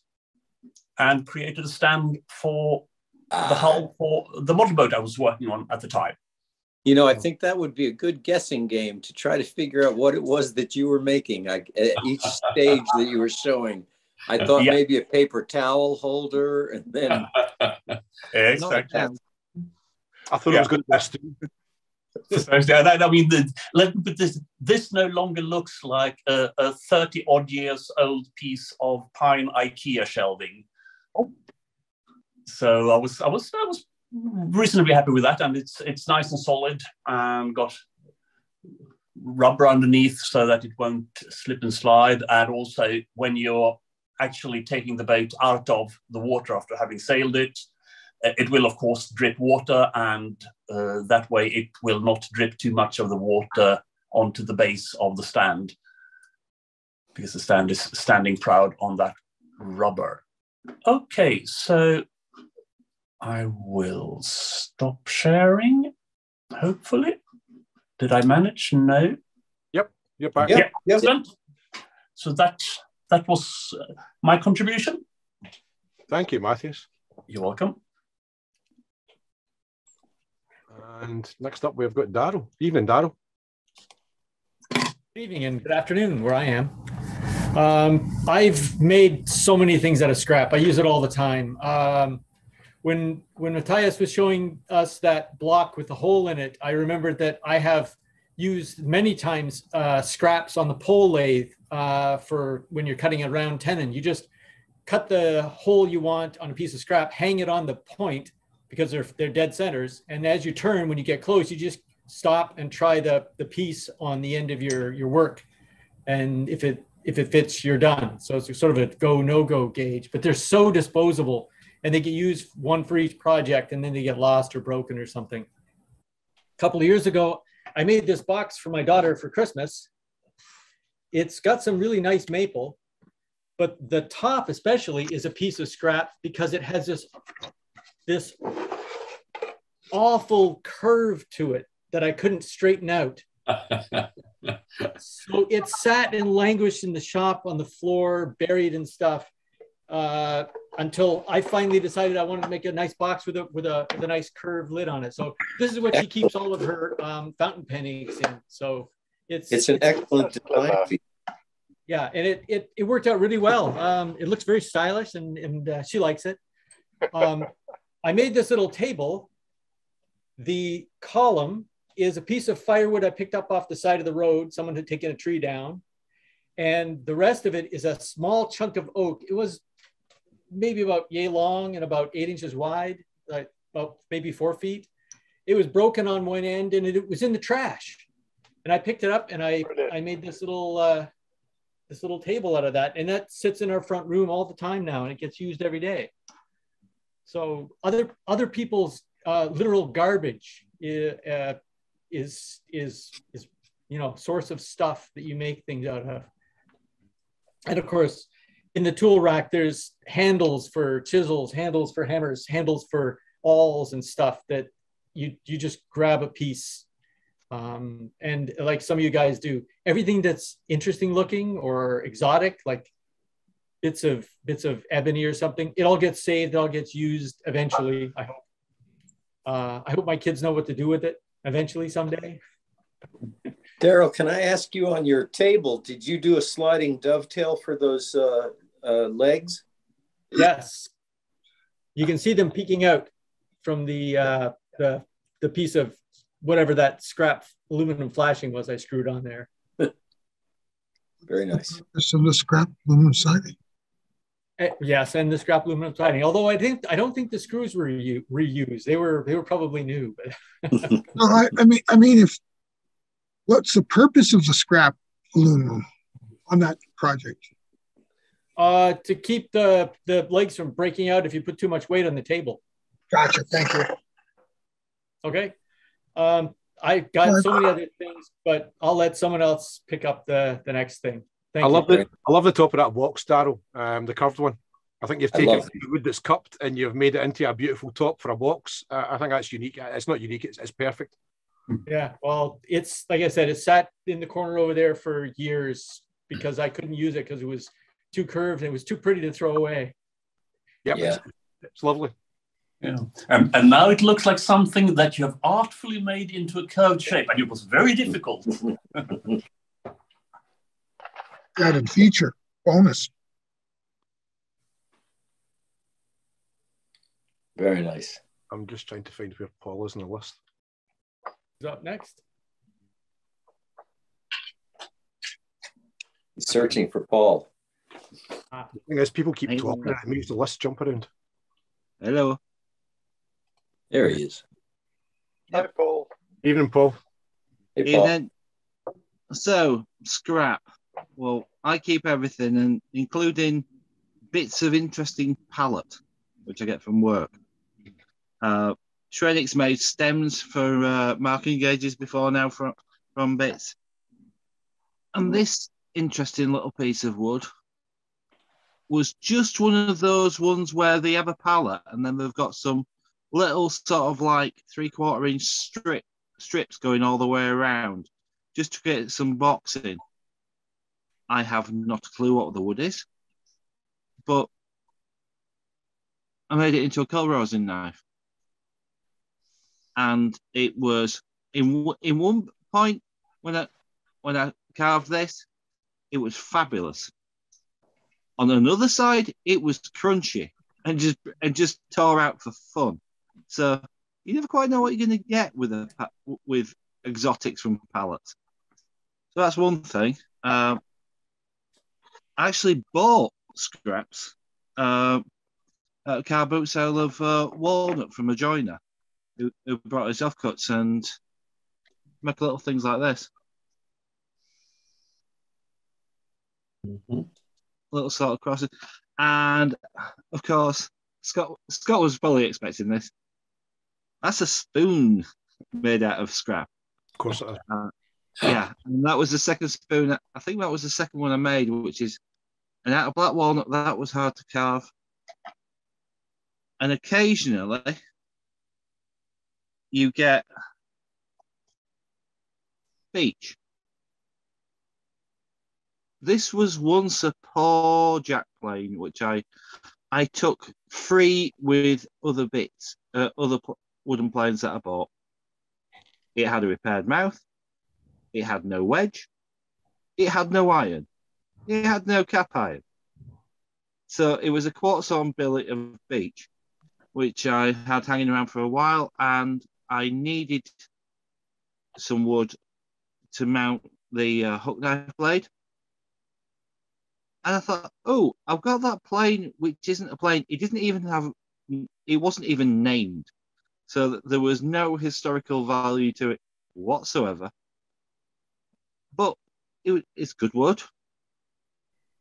and created a stand for the hull for the motorboat I was working on at the time.
You know, I think that would be a good guessing game to try to figure out what it was that you were making at each stage that you were showing. I thought maybe a paper towel holder, and then
exactly.
I thought it was going to be a stool.
I mean, this no longer looks like a 30-odd years old piece of pine IKEA shelving. So I was reasonably happy with that, and it's nice and solid, and got rubber underneath so that it won't slip and slide. And also, when you're actually taking the boat out of the water after having sailed it, it will of course drip water, and that way it will not drip too much of the water onto the base of the stand, because the stand is standing proud on that rubber. Okay, so I will stop sharing, hopefully. Did I manage? No.
Yep, you're back.
Yep. Excellent. So that was my contribution.
Thank you, Matthias.
You're welcome.
And next up, we've got Darryl. Evening, Darryl.
Good evening and good afternoon, where I am. I've made so many things out of scrap. I use it all the time. When Matthias was showing us that block with the hole in it, I remembered that I have used many times scraps on the pole lathe for when you're cutting a round tenon. You just cut the hole you want on a piece of scrap, hang it on the point because they're dead centers, and as you turn, when you get close, you just stop and try the piece on the end of your work, and if it fits, you're done. So it's sort of a go no go gauge, but they're so disposable. And they get used one for each project, and then they get lost or broken or something. A couple of years ago, I made this box for my daughter for Christmas. It's got some really nice maple, but the top especially is a piece of scrap because it has this awful curve to it that I couldn't straighten out. So it sat and languished in the shop on the floor, buried in stuff. Until I finally decided I wanted to make a nice box with a nice curved lid on it. So this is what she keeps all of her fountain pen inks in. So it's
an excellent design.
Yeah, and it worked out really well. It looks very stylish, and she likes it. I made this little table the column is a piece of firewood I picked up off the side of the road. Someone had taken a tree down. And the rest of it is a small chunk of oak. It was maybe about yay long and about 8 inches wide, like about maybe 4 feet. It was broken on one end and it was in the trash. And I picked it up and I made this little table out of that. And that sits in our front room all the time now, and it gets used every day. So other people's literal garbage is source of stuff that you make things out of. And of course, in the tool rack, there's handles for chisels, handles for hammers, handles for awls and stuff that you just grab a piece. And like some of you guys do, everything that's interesting looking or exotic, like bits of ebony or something, it all gets saved, it all gets used eventually, I hope. I hope my kids know what to do with it eventually someday.
Daryl, can I ask you, on your table, did you do a sliding dovetail for those legs?
Yes. You can see them peeking out from the piece of whatever that scrap aluminum flashing was I screwed on there.
Very nice.
Some of the scrap aluminum siding.
Yes, and the scrap aluminum siding. Although I don't think the screws were reused. They were probably new. But
No, I mean, if what's the purpose of the scrap aluminum on that project?
To keep the legs from breaking out if you put too much weight on the table.
Gotcha. Thank you.
Okay. I got so many other things, but I'll let someone else pick up the next thing. Thank you.
I love the top of that box, Daryl, the curved one. I think you've taken the wood that's cupped and you've made it into a beautiful top for a box. I think that's unique. It's not unique, it's perfect.
Yeah, well, it's like I said, it sat in the corner over there for years because I couldn't use it because it was too curved and it was too pretty to throw away.
Yep, yeah. It's lovely.
Yeah, and now it looks like something that you have artfully made into a curved shape, and it was very difficult.
Added feature, bonus.
Very nice.
I'm just trying to find where Paul is in the list.
Who's up next?
He's searching for Paul.
The thing is, people keep talking, it makes the list jump around.
Hello.
There he is.
Hi, Paul.
Evening, Paul.
Hey, Paul.
Evening. So, scrap. Well, I keep everything, and including bits of interesting palette, which I get from work. Shredix made stems for marking gauges before now from bits. And this interesting little piece of wood was just one of those ones where they have a palette and then they've got some little sort of like 3/4 inch strips going all the way around just to get some boxing. I have not a clue what the wood is, but I made it into a corrosing knife. And it was in one point when I carved this, it was fabulous. On another side, it was crunchy and just tore out for fun. So you never quite know what you're going to get with exotics from pallets. So that's one thing. I actually bought scraps at a car boot sale of walnut from a joiner who brought his offcuts and make little things like this.
Mm-hmm.
Little sort of crosses. And of course, Scott was probably expecting this. That's a spoon made out of scrap.
Of course it is.
Yeah, and that was the second spoon. I think that was the second one I made, which is an out of black walnut. That was hard to carve. And occasionally, you get beech. This was once a poor jack plane, which I took free with other bits, other wooden planes that I bought. It had a repaired mouth. It had no wedge. It had no iron. It had no cap iron. So it was a quartz on billet of beech, which I had hanging around for a while, and I needed some wood to mount the hook knife blade. And I thought, oh, I've got that plane, which isn't a plane. It wasn't even named. So there was no historical value to it whatsoever. But it's good wood.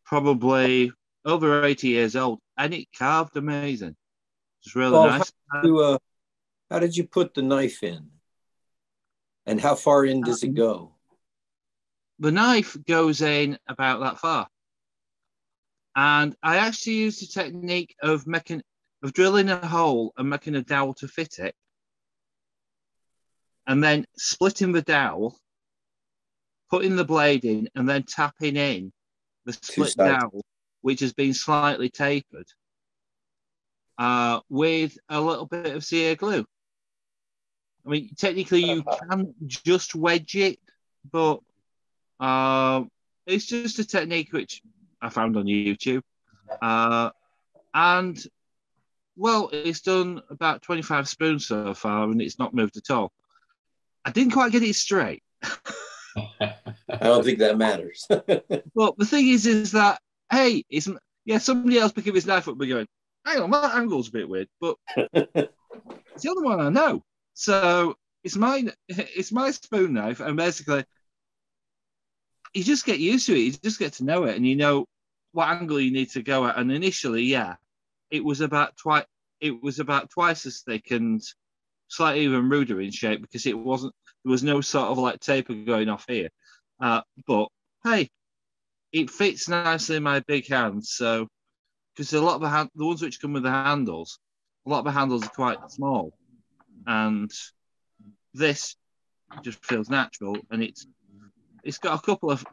Probably over 80 years old. And it carved amazing. It's really nice.
How did you put the knife in? And how far in does it go?
The knife goes in about that far. And I actually used the technique of drilling a hole and making a dowel to fit it. And then splitting the dowel, putting the blade in, and then tapping in the split dowel, which has been slightly tapered, with a little bit of CA glue. I mean, technically you can just wedge it, but it's just a technique which I found on YouTube. And, well, it's done about 25 spoons so far, and it's not moved at all. I didn't quite get it straight.
I don't think that matters.
Well, the thing is that, hey, somebody else picking his knife up and going, hang on, that angle's a bit weird, but it's the other one I know. So it's my spoon knife, and basically you just get used to it. You just get to know it, and you know what angle you need to go at. And initially, it was about twice as thick and slightly even ruder in shape because there was no sort of like taper going off here. But hey, it fits nicely in my big hands. So because a lot of the ones which come with the handles, a lot of the handles are quite small, and this just feels natural, and it's got a couple of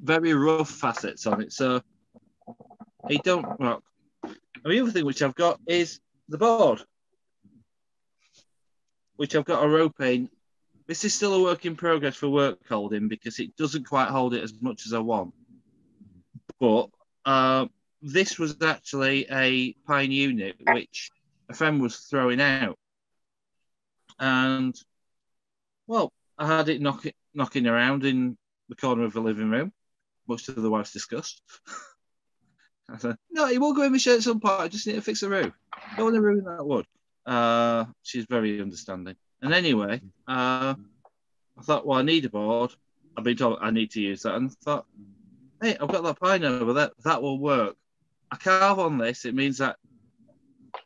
very rough facets on it, so it don't rock. And the other thing which I've got is the board, which I've got a rope in. This is still a work in progress for work holding because it doesn't quite hold it as much as I want. But this was actually a pine unit which a friend was throwing out. And, well, I had it knocking around in the corner of the living room, much to the wife's disgust. I said, no, it will go in my shirt at some point. I just need to fix the roof. Don't want to ruin that wood. She's very understanding. And anyway, I thought, well, I need a board. I've been told I need to use that. And I thought, hey, I've got that pine over there. That will work. I carve on this. It means that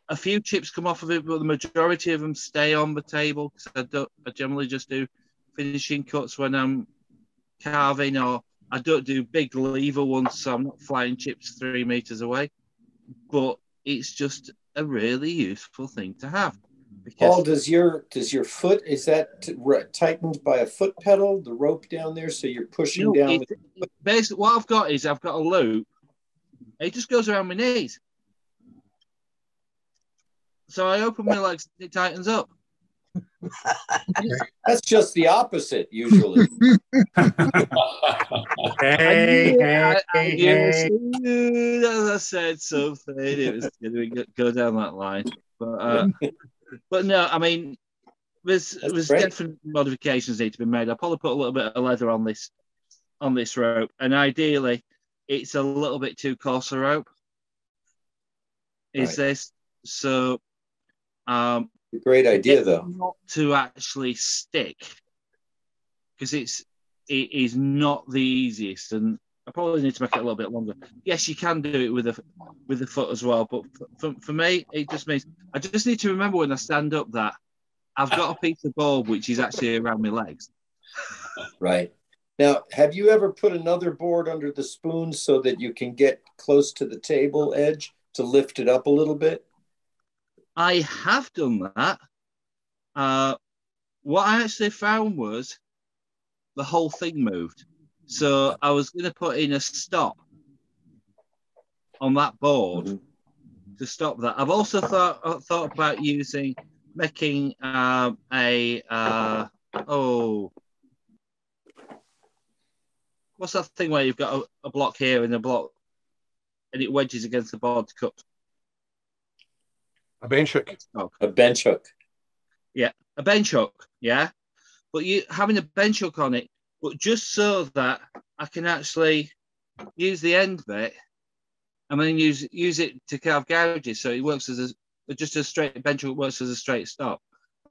a few chips come off of it, but the majority of them stay on the table because I generally just do finishing cuts when I'm carving, or I don't do big lever ones, so I'm not flying chips 3 meters away. But it's just a really useful thing to have.
Paul, does your foot, is that tightened by a foot pedal, the rope down there, so you're pushing down?
Basically, what I've got is I've got a loop. It just goes around my knees. So I open my legs, it tightens up.
That's just the opposite, usually.
I said something, it was going to go down that line. But no, I mean, there's definite modifications need to be made. I'll probably put a little bit of leather on this rope, and ideally, it's a little bit too coarse a rope. This? So,
great idea though.
Not to actually stick, because it is not the easiest, and I probably need to make it a little bit longer. Yes, you can do it with the foot as well, but for me, it just means I just need to remember when I stand up that I've got a piece of board which is actually around my legs.
Right. Now, have you ever put another board under the spoon so that you can get close to the table edge to lift it up a little bit?
I have done that. What I actually found was the whole thing moved. So I was going to put in a stop on that board to stop that. I've also thought about making what's that thing where you've got a block here and a block and it wedges against the board to cut?
A bench hook.
A bench hook.
Yeah, a bench hook. Yeah, but you having a bench hook on it, but just so that I can actually use the end bit and then use it to carve gouges, so it works as just a straight bench hook works as a straight stop.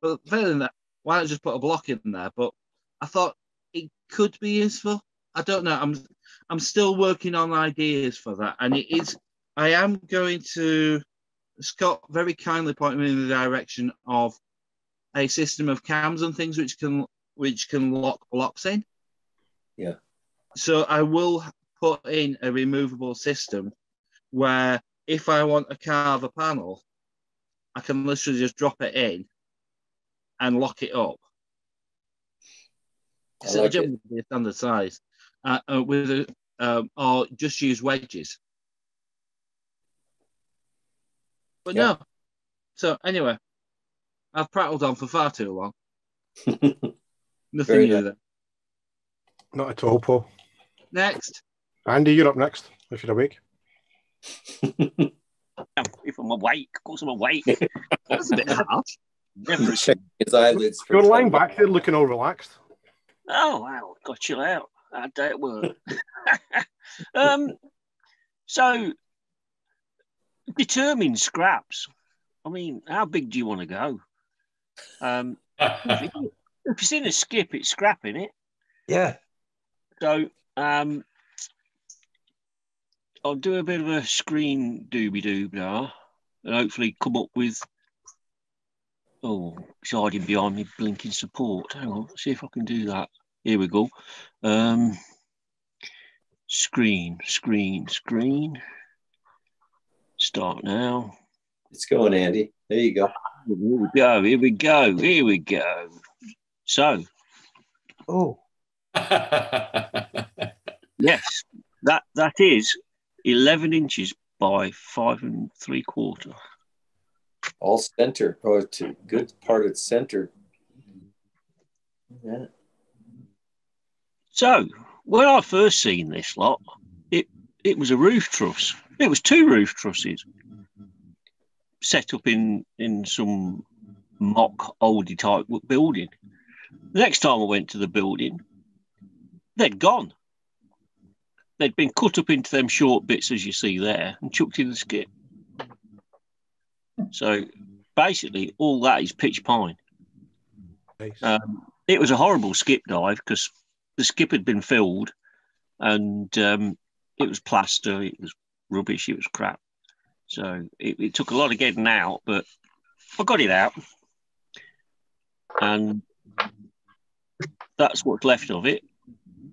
But further than that, why not just put a block in there? But I thought it could be useful. I don't know. I'm still working on ideas for that, and it is. I am going to. Scott very kindly pointed me in the direction of a system of cams and things which can lock blocks in.
Yeah.
So I will put in a removable system where if I want to carve a panel, I can literally just drop it in and lock it up. So
like
it'll be a standard size, or just use wedges. But no. So anyway, I've prattled on for far too long. Nothing new there.
Not at all, Paul.
Next.
Andy, you're up next, if you're awake.
If I'm awake, of course I'm awake.
That's a bit harsh.
Never.
His eyelids.
You're lying back there looking all relaxed.
Oh, wow. Got to chill out. Hard day at work. So, determine scraps. I mean, how big do you want to go? If it's in a skip, it's scrapping it.
Yeah.
So, I'll do a bit of a screen doobie-doob and hopefully come up with... Oh, it's hiding behind me blinking support. Hang on, see if I can do that. Here we go. Screen. Start now.
It's going, Andy. There you go.
Here we go. So.
Oh.
Yes, that is 11 inches by 5 3/4.
All center. Oh, it's a good part of center. Yeah.
So when I first seen this lot, it was a roof truss. It was 2 roof trusses set up in some mock oldie type building. The next time I went to the building, they'd gone. They'd been cut up into them short bits as you see there and chucked in the skip. So basically, all that is pitch pine.
Nice.
It was a horrible skip dive because the skip had been filled and it was plaster, it was rubbish, it was crap. So it took a lot of getting out, but I got it out. And that's what's left of it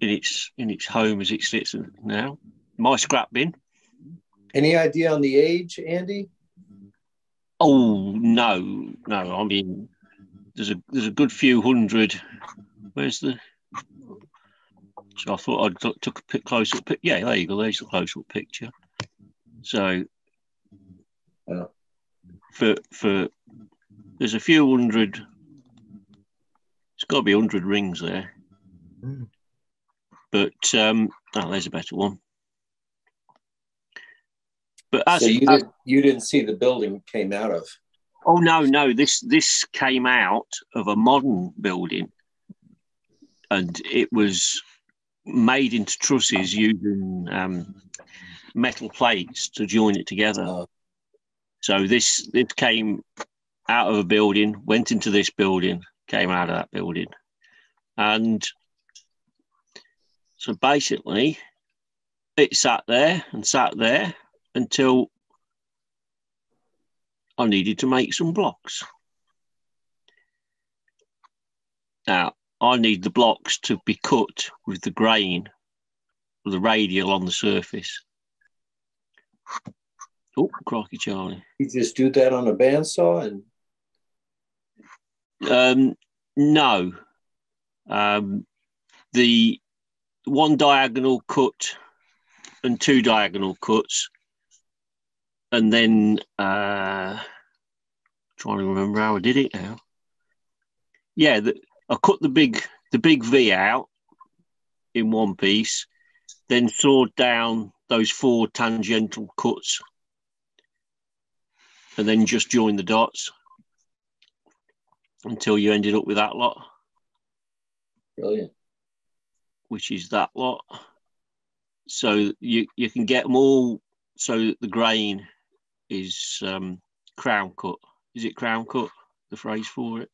in its home as it sits now. My scrap bin.
Any idea on the age, Andy?
Oh no! I mean, there's a good few hundred. Where's the? So I thought I took a close up. Yeah, there you go. There's the close up picture. So, for there's a few hundred. It's got to be 100 rings there. But there's a better one. But as
so you didn't see the building came out of.
Oh no! This came out of a modern building, and it was made into trusses using metal plates to join it together. So this came out of a building, went into this building, came out of that building, and so basically it sat there until I needed to make some blocks. Now, I need the blocks to be cut with the grain, with the radial on the surface. Oh, crikey, Charlie.
You just do that on a bandsaw?
No. The one diagonal cut and 2 diagonal cuts, and then trying to remember how I did it now. Yeah, I cut the big V out in one piece, then sawed down those 4 tangential cuts, and then just joined the dots. until you ended up with that lot.
Brilliant.
Which is that lot. So you can get them all. So the grain is crown cut. Is it crown cut? The phrase for it.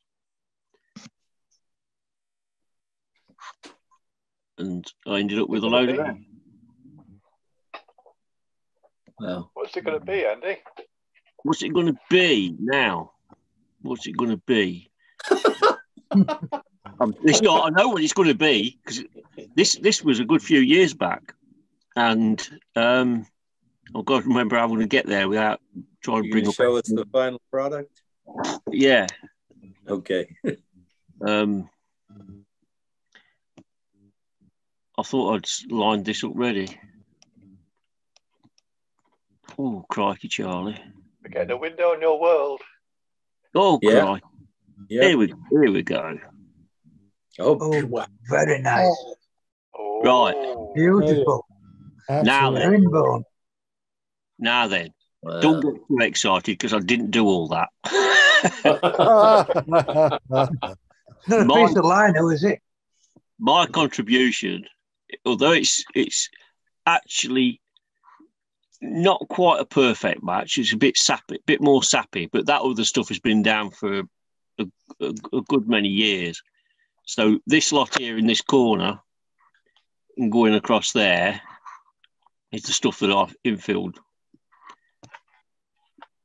And I ended up with a load of that.
Wow.
What's it going to be, Andy?
What's it going to be now? What's it going to be? It's not. I know what it's going to be because this was a good few years back, and I've got to remember how I'm going to get there without trying to bring up.
Show us the final product.
Yeah.
Okay.
I thought I'd lined this up ready. Oh, crikey, Charlie.
We're getting a window on your world.
Oh,
Yeah.
crikey.
Yeah.
Here we go.
Oh,
wow. Very nice.
Oh.
Right.
Beautiful.
Now then.
Herringbone.
Now then.
Wow.
Don't get too excited because I didn't do all that.
Not a piece of lino, is it?
My contribution, although it's actually not quite a perfect match, it's a bit sappy, bit more sappy, but that other stuff has been down for a good many years. So this lot here in this corner and going across there is the stuff that I've infilled.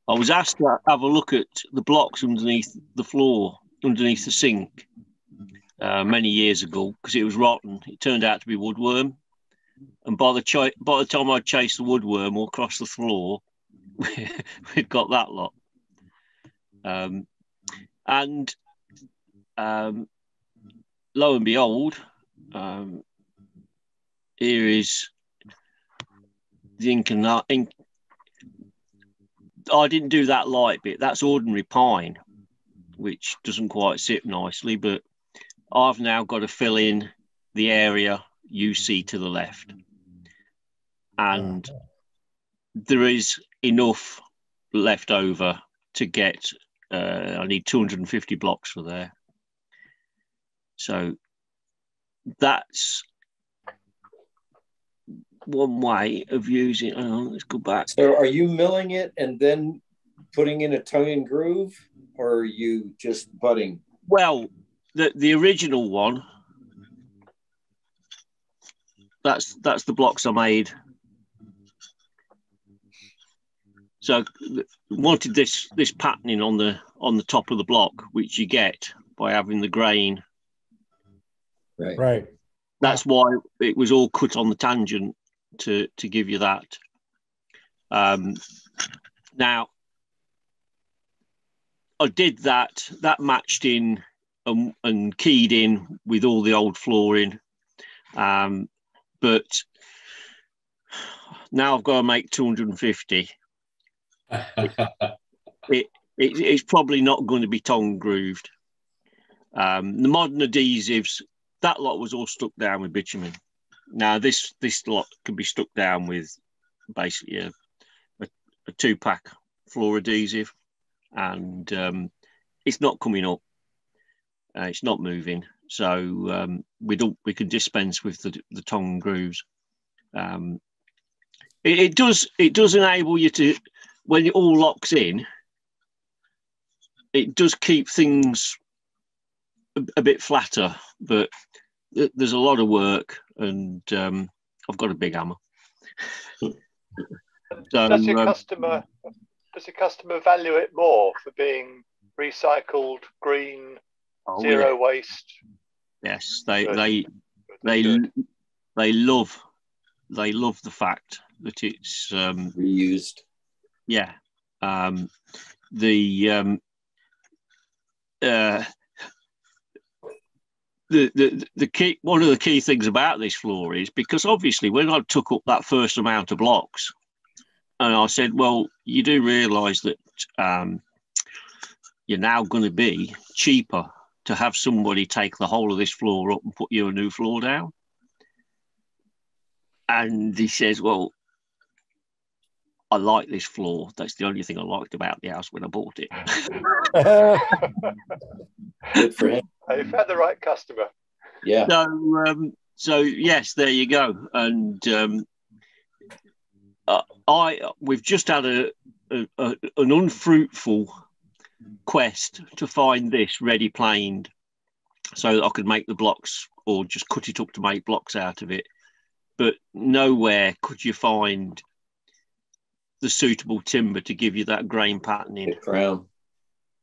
I was asked to have a look at the blocks underneath the floor, underneath the sink, many years ago because it was rotten. It turned out to be woodworm, and by the time I chased the woodworm all across the floor, we'd got that lot. And lo and behold, here is the ink. I didn't do that light bit. That's ordinary pine, which doesn't quite sit nicely, but I've now got to fill in the area you see to the left. And there is enough left over to get, I need 250 blocks for there. So that's one way of using. Let's go back.
So are you milling it and then putting in a tongue and groove, or are you just butting?
Well, the original one, that's the blocks I made. So wanted this patterning on the top of the block, which you get by having the grain.
Right.
That's why it was all cut on the tangent to give you that. Now, I did that matched in and keyed in with all the old flooring. But now I've got to make 250. It's probably not going to be tongue grooved. The modern adhesives, that lot was all stuck down with bitumen. Now this lot can be stuck down with basically a 2-pack floor adhesive, and it's not coming up. It's not moving, so we can dispense with the tongue grooves. It does enable you to, when it all locks in, it does keep things a bit flatter, but there's a lot of work, and I've got a big hammer. So,
does the customer value it more for being recycled, green, zero waste?
Yes, they love the fact that it's
reused.
Yeah, the key, one of the key things about this floor is because obviously when I took up that first amount of blocks, and I said, well, you do realise that you're now going to be cheaper to have somebody take the whole of this floor up and put you a new floor down. And he says, well, I like this floor. That's the only thing I liked about the house when I bought it.
Good for him.
You found the right customer.
Yeah.
So yes, there you go. And we've just had an unfruitful quest to find this ready planed, so that I could make the blocks or just cut it up to make blocks out of it. But nowhere could you find the suitable timber to give you that grain patterning
crown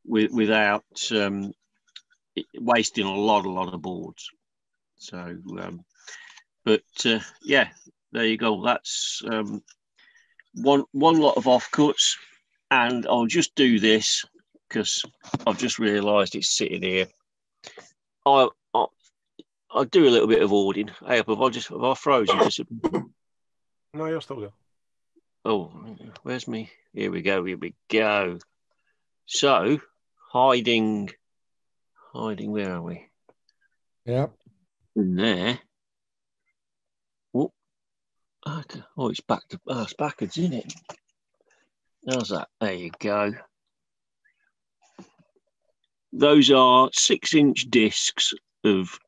without wasting a lot of boards. So, yeah, there you go. That's one lot of offcuts, and I'll just do this because I've just realised it's sitting here. I'll do a little bit of ording. Hey, have I frozen?
No, you're still there.
Oh, where's me? Here we go. So, hiding. Where are we?
Yep.
In there. Oh, okay. Oh, it's it's backwards, isn't it? How's that? There you go. Those are 6-inch discs of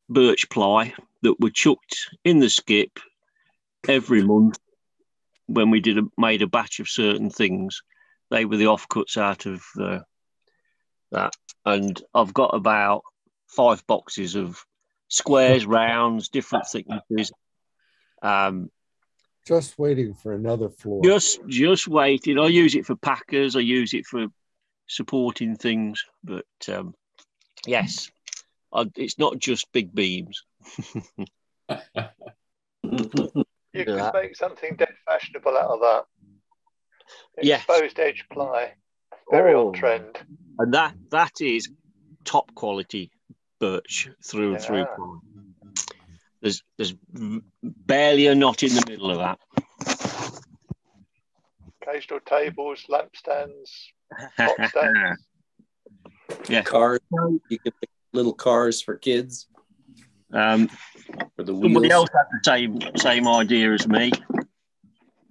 birch ply that were chucked in the skip every month when we made a batch of certain things. They were the offcuts out of that. And I've got about 5 boxes of squares, rounds, different thicknesses.
Just waiting for another floor.
Just waiting. I use it for packers. I use it for supporting things. But yes, it's not just big beams.
You could make something dead fashionable out of that.
Yes.
Exposed edge ply. Very on trend.
And that is top quality birch through and through. There's barely a knot in the middle of that.
Occasional tables, lampstands, pot stands.
Yeah. Cars. You could make little cars for kids. For the wheels.
Somebody else had the same idea as me,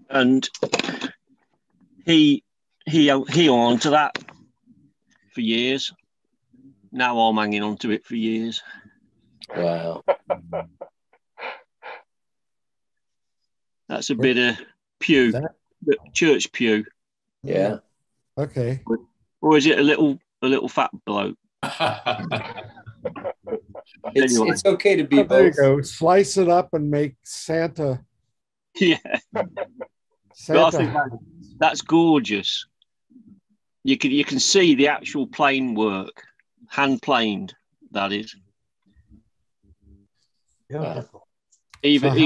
and he on to that for years. Now I'm hanging on to it for years.
Wow.
That's a bit of pew, church pew.
Yeah.
Okay.
Or is it a little fat bloke?
It's okay to be both.
There you go. Slice it up and make Santa.
Yeah. Santa. I think that's gorgeous. You can see the actual plane work, hand planed. That is.
Beautiful.
Even
how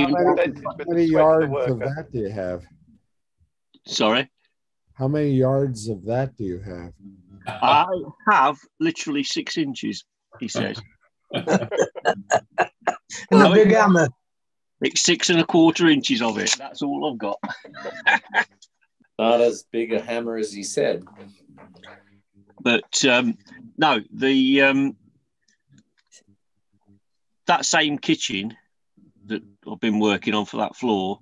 many yards of that do you have?
Sorry?
How many yards of that do you have?
I have literally 6 inches, he says.
And a big hammer.
It's 6 1/4 inches of it. That's all I've got.
Not as big a hammer as he said.
But no, that same kitchen that I've been working on for that floor,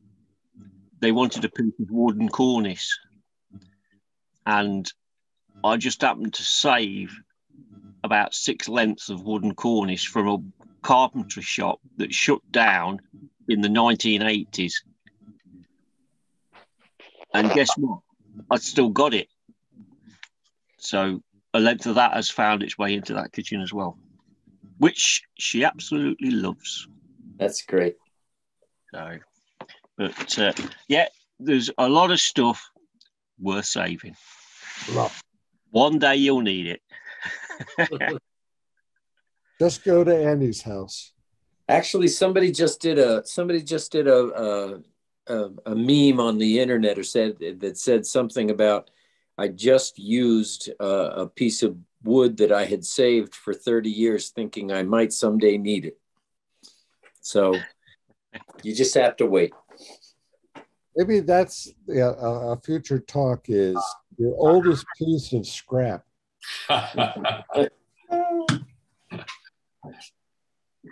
they wanted a piece of wooden cornice, and I just happened to save about 6 lengths of wooden cornice from a carpentry shop that shut down in the 1980s. And guess what? I'd still got it. So a length of that has found its way into that kitchen as well, which she absolutely loves.
That's great.
So, but yeah, there's a lot of stuff worth saving. One day you'll need it.
Just go to Andy's house.
Actually, somebody just did a meme on the internet or said something about, I just used a piece of wood that I had saved for 30 years thinking I might someday need it. So you just have to wait.
Maybe that's a future talk is your oldest piece of scrap.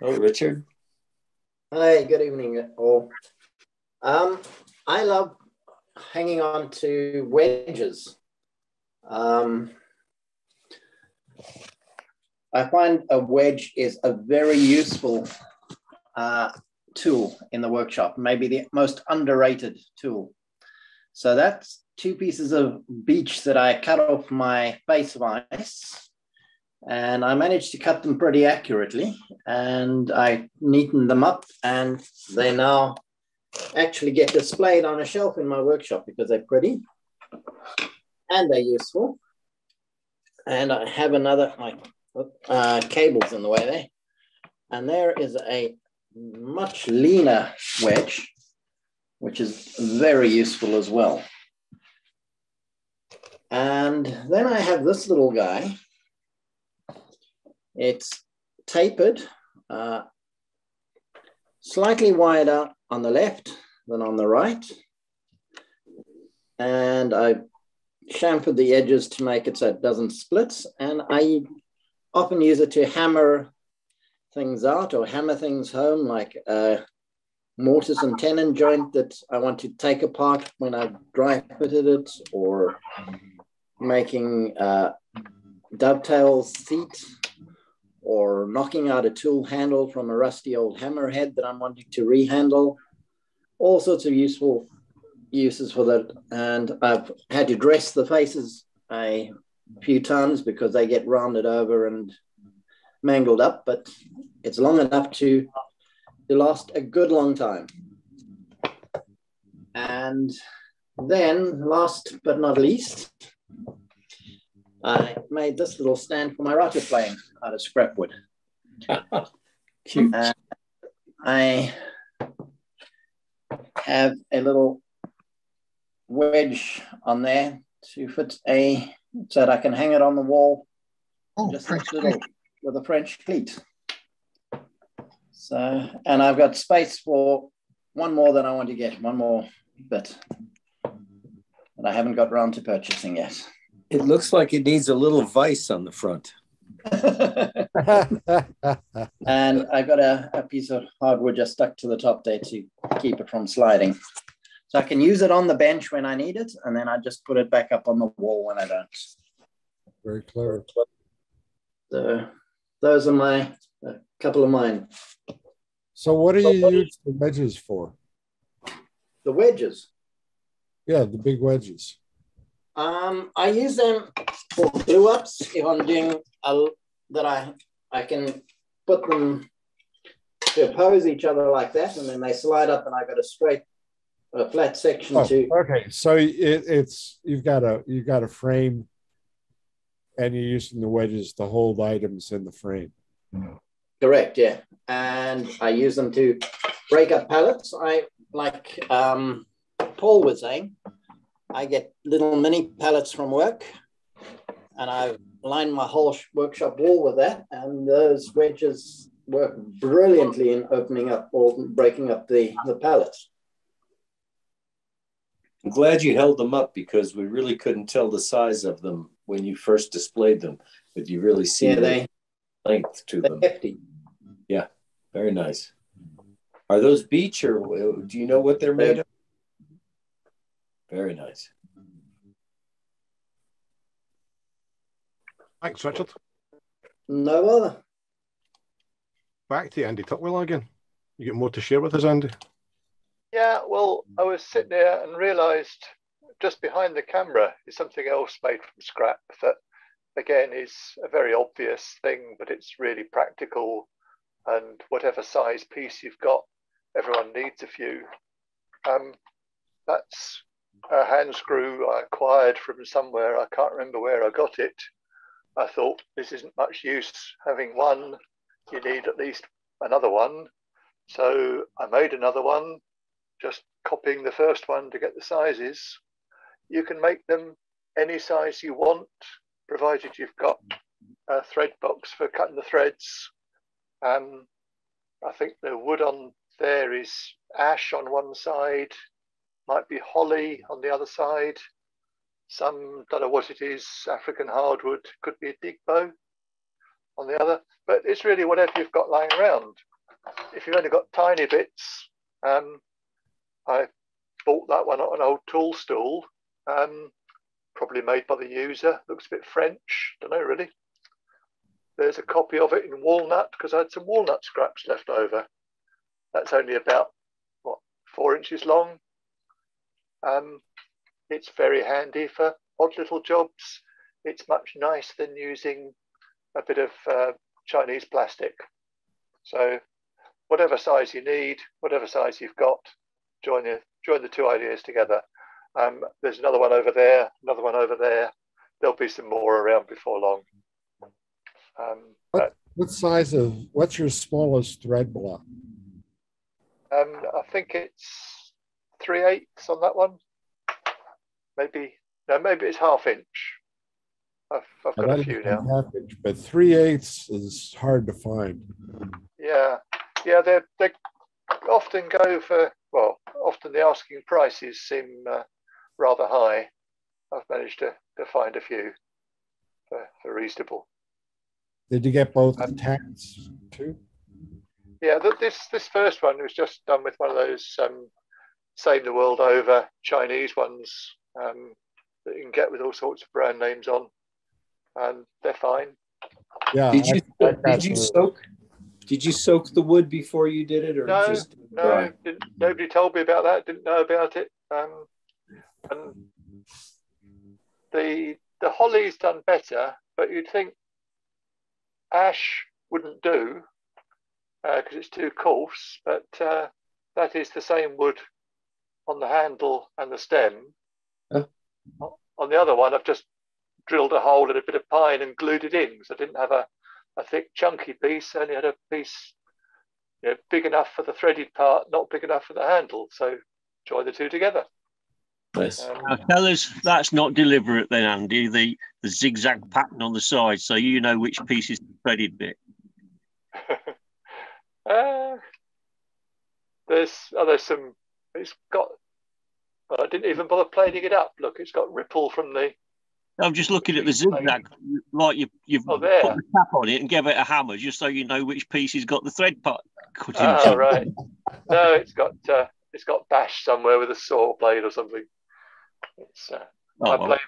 Oh, Richard.
Hi, good evening all. I love hanging on to wedges. I find a wedge is a very useful tool in the workshop, maybe the most underrated tool. So that's 2 pieces of beech that I cut off my face of ice, and I managed to cut them pretty accurately, and I neatened them up, and they now actually get displayed on a shelf in my workshop because they're pretty and they're useful. And I have another, cables in the way there. And there is a much leaner wedge, which is very useful as well. And then I have this little guy. It's tapered, slightly wider on the left than on the right. And I chamfered the edges to make it so it doesn't split. And I often use it to hammer things out or hammer things home, like a mortise and tenon joint that I want to take apart when I've dry fitted it, or making dovetail seat, or knocking out a tool handle from a rusty old hammerhead that I'm wanting to rehandle. All sorts of useful uses for that. And I've had to dress the faces a few times because they get rounded over and mangled up, but it's long enough to last a good long time. And then last but not least, I made this little stand for my rocket plane out of scrap wood. Cute. I have a little wedge on there to fit so that I can hang it on the wall. Just a little with a French cleat. So, and I've got space for one more that I want to get, one more bit that I haven't got round to purchasing yet.
It looks like it needs a little vise on the front.
And I got a piece of hardwood just stuck to the top there to keep it from sliding. So I can use it on the bench when I need it, and then I just put it back up on the wall when I don't.
Very clever.
So those are a couple of mine.
So what do you use the wedges for?
The wedges?
Yeah, the big wedges.
I use them for glue ups if I'm doing that. I can put them to oppose each other like that, and then they slide up, and I got a flat section to.
Okay, so you've got a frame, and you're using the wedges to hold items in the frame.
Correct, yeah, and I use them to break up pallets. I like Paul was saying. I get little mini pallets from work, and I've lined my whole workshop wall with that, and those wedges work brilliantly in opening up or breaking up the pallets.
I'm glad you held them up because we really couldn't tell the size of them when you first displayed them, but you really see the length to them.
Hefty.
Yeah, very nice. Are those beech, or do you know what they're made of? Very nice.
Thanks, Richard.
No bother.
Back to Andy Tutwiler again. You get more to share with us, Andy?
Yeah, well, I was sitting there and realised just behind the camera is something else made from scrap that, again, is a very obvious thing, but it's really practical. And whatever size piece you've got, everyone needs a few. That's a hand screw I acquired from somewhere. I can't remember where I got it. I thought this isn't much use having one. You need at least another one. So I made another one, just copying the first one to get the sizes. You can make them any size you want, provided you've got a thread box for cutting the threads. I think the wood on there is ash on one side, might be holly on the other side. Some, don't know what it is, African hardwood, could be a dig bow on the other, but it's really whatever you've got lying around. If you've only got tiny bits, I bought that one on an old tool stool, probably made by the user. Looks a bit French, don't know really. There's a copy of it in walnut because I had some walnut scraps left over. That's only about, what, 4 inches long. It's very handy for odd little jobs. It's much nicer than using a bit of Chinese plastic. So whatever size you need, whatever size you've got, join the two ideas together. There's another one over there, another one over there. There'll be some more around before long.
What's your smallest thread block?
I think it's 3/8 on that one. Maybe it's 1/2 inch. I've got a few now.
1/2 inch, but 3/8 is hard to find.
Yeah, they often go for, well, often the asking prices seem rather high. I've managed to find a few for reasonable.
Did you get both tacks too?
Yeah, this first one was just done with one of those same the world over Chinese ones that you can get with all sorts of brand names on, and they're fine.
Yeah.
Did you soak the wood before you did it, or
no?
just
No, nobody told me about that. Didn't know about it. And the holly's done better, but you'd think ash wouldn't do because it's too coarse. But that is the same wood on the handle and the stem. On the other one, I've just drilled a hole in a bit of pine and glued it in. So I didn't have a thick, chunky piece. I only had a piece, big enough for the threaded part, not big enough for the handle. So join the two together.
Nice.
Tell us that's not deliberate then, Andy, the zigzag pattern on the side, so you know which piece is the threaded bit.
There's some, it's got, well, I didn't even bother planing it up. Look, it's got ripple from the...
I'm just looking at the zigzag, like you've put the tap on it and gave it a hammer just so you know which piece has got the thread part cut into.
Oh, right. No, it's got bashed somewhere with a saw blade or something. It's I blame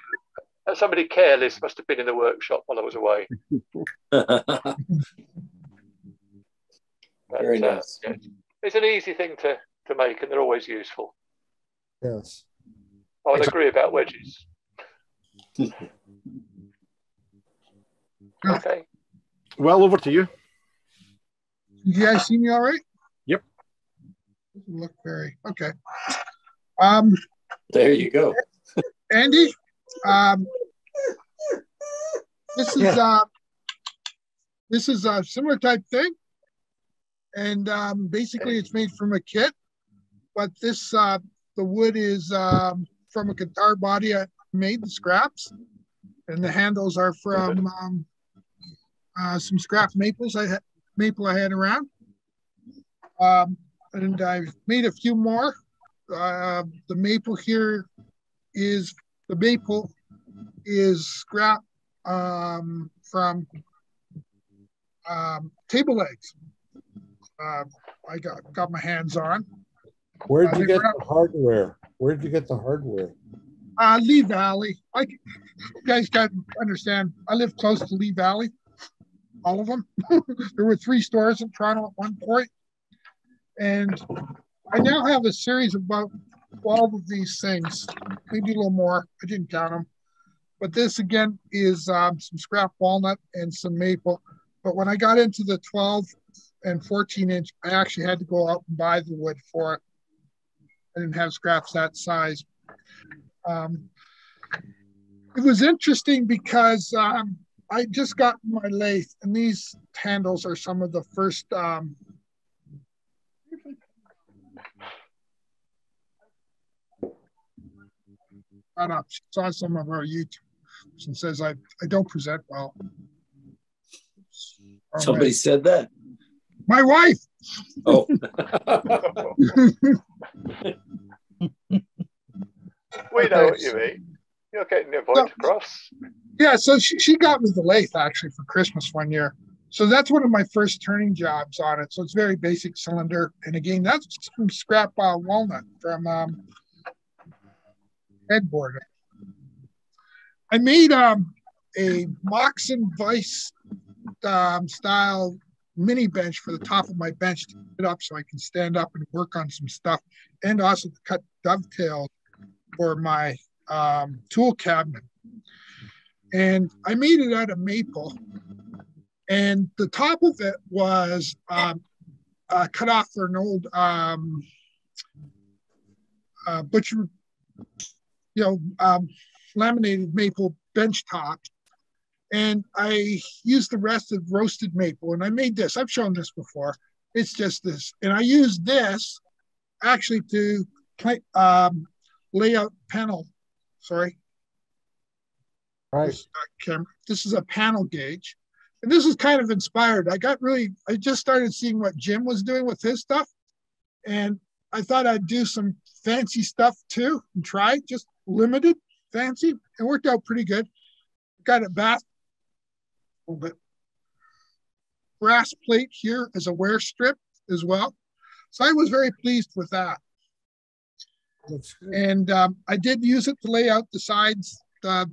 somebody careless must have been in the workshop while I was away.
Very nice.
It's an easy thing to make, and they're always useful.
Yes.
I would agree about wedges. Okay.
Well, over to you.
You guys see me all right?
Yep.
Doesn't look very okay.
There you go.
Andy, this is a similar type thing, and basically it's made from a kit, but this the wood is from a guitar body I made, the scraps, and the handles are from some scrap maples I had around, and I've made a few more. The maple here is scrap from table legs. I got my hands on.
Where'd you get the hardware? Where'd you get the hardware?
Lee Valley. You guys got to understand, I live close to Lee Valley. All of them. There were 3 stores in Toronto at one point. And I now have a series of about 12 of these things, maybe a little more. I didn't count them. But this, again, is some scrap walnut and some maple. But when I got into the 12 and 14 inch, I actually had to go out and buy the wood for it. I didn't have scraps that size. It was interesting because I just got my lathe, and these handles are some of the first saw some of our YouTube and says I don't present well.
Somebody said that.
My wife.
Oh.
We know what you mean. You're getting your point across.
Yeah, so she got me the lathe actually for Christmas one year. So that's one of my first turning jobs on it. So it's very basic cylinder. And again, that's some scrap walnut from headboard. I made a Moxon Vice style mini bench for the top of my bench to get up so I can stand up and work on some stuff, and also to cut dovetail for my tool cabinet. And I made it out of maple, and the top of it was cut off for an old butcher, laminated maple bench top. And I used the rest of roasted maple, and I made this. I've shown this before. It's just this. And I used this actually to lay out panel. Sorry.
Right.
This is a panel gauge. And this is kind of inspired. I just started seeing what Jim was doing with his stuff. And I thought I'd do some fancy stuff too and try it, just limited, fancy. It worked out pretty good. Got it back. A little bit. Brass plate here as a wear strip as well. So I was very pleased with that. And I did use it to lay out the sides, the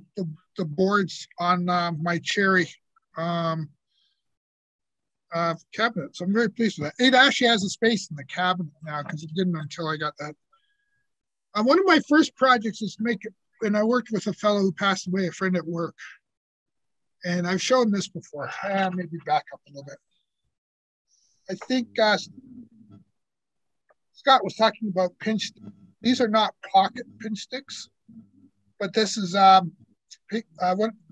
boards on my cherry cabinet. So I'm very pleased with that. It actually has a space in the cabinet now because it didn't until I got that. One of my first projects is to make it, and I worked with a fellow who passed away, a friend at work. And I've shown this before. Maybe back up a little bit. I think Scott was talking about pinch. These are not pocket pinch sticks, but this is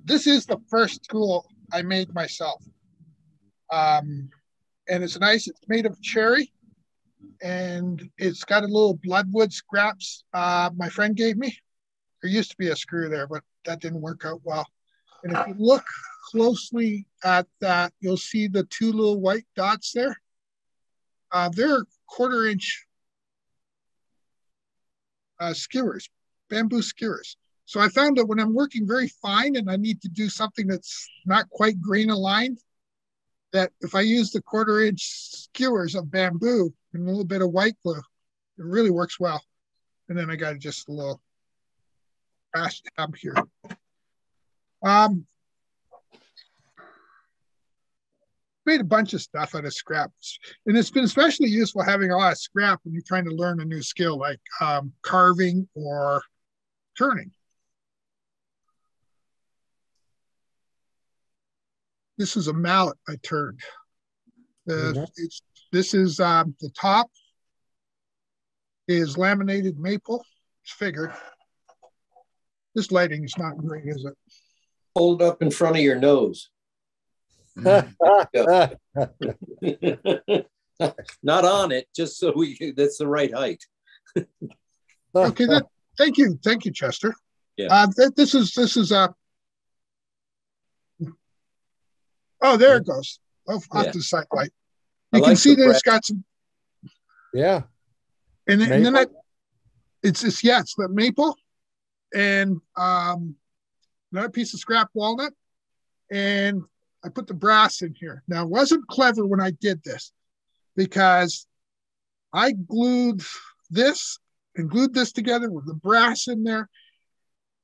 this is the first tool I made myself. And it's nice. It's made of cherry, and it's got a little bloodwood scraps my friend gave me. There used to be a screw there, but that didn't work out well. And if you look closely at that, you'll see the two little white dots there. They're 1/4 inch skewers, bamboo skewers. So I found that when I'm working very fine and I need to do something that's not quite grain aligned, that if I use the 1/4 inch skewers of bamboo and a little bit of white glue, it really works well. And then I got just a little brass tab here. Made a bunch of stuff out of scraps, and it's been especially useful having a lot of scrap when you're trying to learn a new skill like carving or turning. This is a mallet I turned. This is the top is laminated maple. It's figured. This lighting is not great, is it?
Hold up in front of your nose. Not on it, just so that's the right height.
Okay, thank you, Chester.
Yeah.
This is oh, there it goes. Off the sight light. You can see that it's got some.
Yeah.
And then it's the maple and another piece of scrap walnut, and I put the brass in here. Now, it wasn't clever when I did this because I glued this together with the brass in there,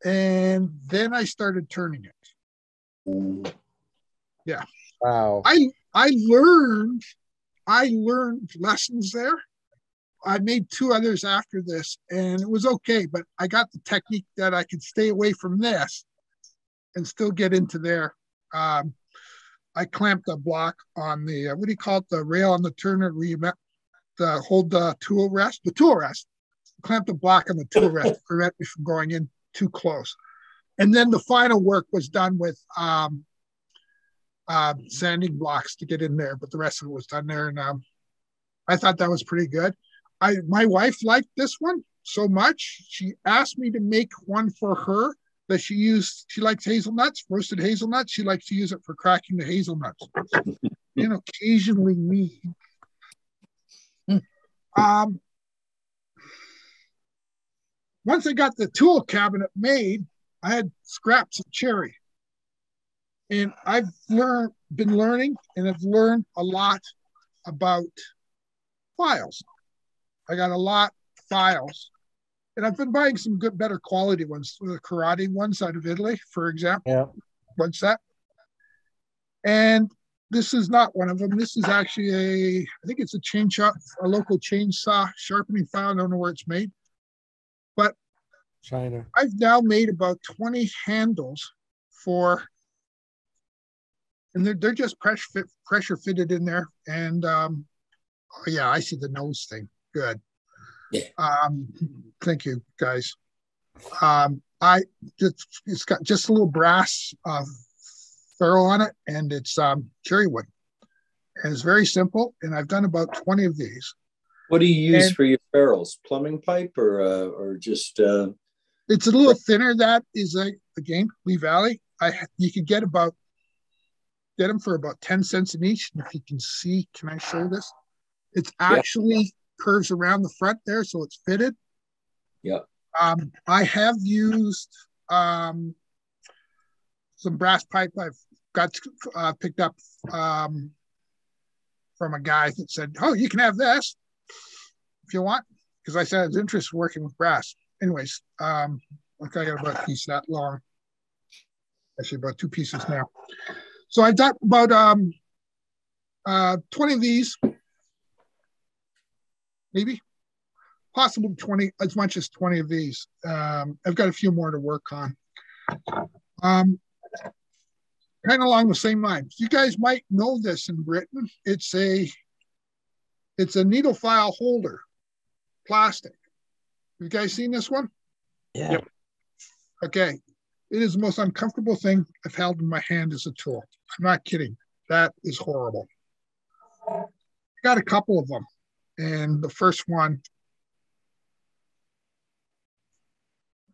and then I started turning it. Yeah.
Wow.
I learned lessons there. I made 2 others after this, and it was okay, but I got the technique that I could stay away from this and still get into there. I clamped a block on the, what do you call it, the rail on the turner where you hold the tool rest? The tool rest. Clamped a block on the tool rest to prevent me from going in too close. And then the final work was done with sanding blocks to get in there, but the rest of it was done there. And I thought that was pretty good. My wife liked this one so much, she asked me to make one for her that she likes hazelnuts, roasted hazelnuts. She likes to use it for cracking the hazelnuts. And occasionally me. Once I got the tool cabinet made, I had scraps of cherry. And I've been learning, and I've learned a lot about files. I got a lot of files And I've been buying some good, better quality ones, the karate ones out of Italy, for example.
Yeah.
One set. And this is not one of them. This is actually I think it's a local chainsaw sharpening file. I don't know where it's made. But
China.
I've now made about 20 handles and they're just pressure fitted in there. And oh yeah, I see the nose thing. Good. Yeah. Thank you, guys. It's got just a little brass ferrule on it, and it's cherry wood. And it's very simple. And I've done about 20 of these.
What do you use for your ferrules? Plumbing pipe or just?
It's a little thinner. That is again Lee Valley. You could get them for about 10 cents in each. And if you can see, can I show this? It's actually curves around the front there, so it's fitted.
Yeah.
I have used some brass pipe I've got picked up from a guy that said, "Oh, you can have this if you want," because I said I was interested in working with brass. Anyways, I got about a piece that long. Actually, about 2 pieces now. So I've got about 20 of these, maybe, possibly 20, as much as 20 of these. I've got a few more to work on. Kind of along the same lines. You guys might know this in Britain. It's a needle file holder, plastic. You guys seen this one?
Yeah. Yep.
Okay. It is the most uncomfortable thing I've held in my hand as a tool. I'm not kidding. That is horrible. I got a couple of them. And the first one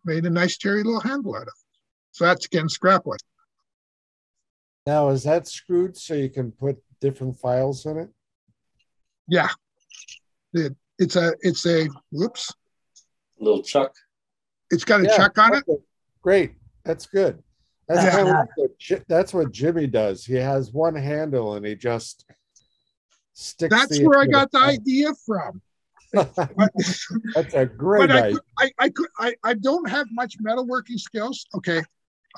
made a nice cherry little handle out of it. So that's again scrap wood.
Now, is that screwed so you can put different files in it?
Yeah. It's a whoops.
Little chuck.
It's got a chuck on it.
Great. That's good. That's what Jimmy does. He has one handle and he just sticks.
That's where I got the idea from.
That's a great idea.
I don't have much metalworking skills. Okay.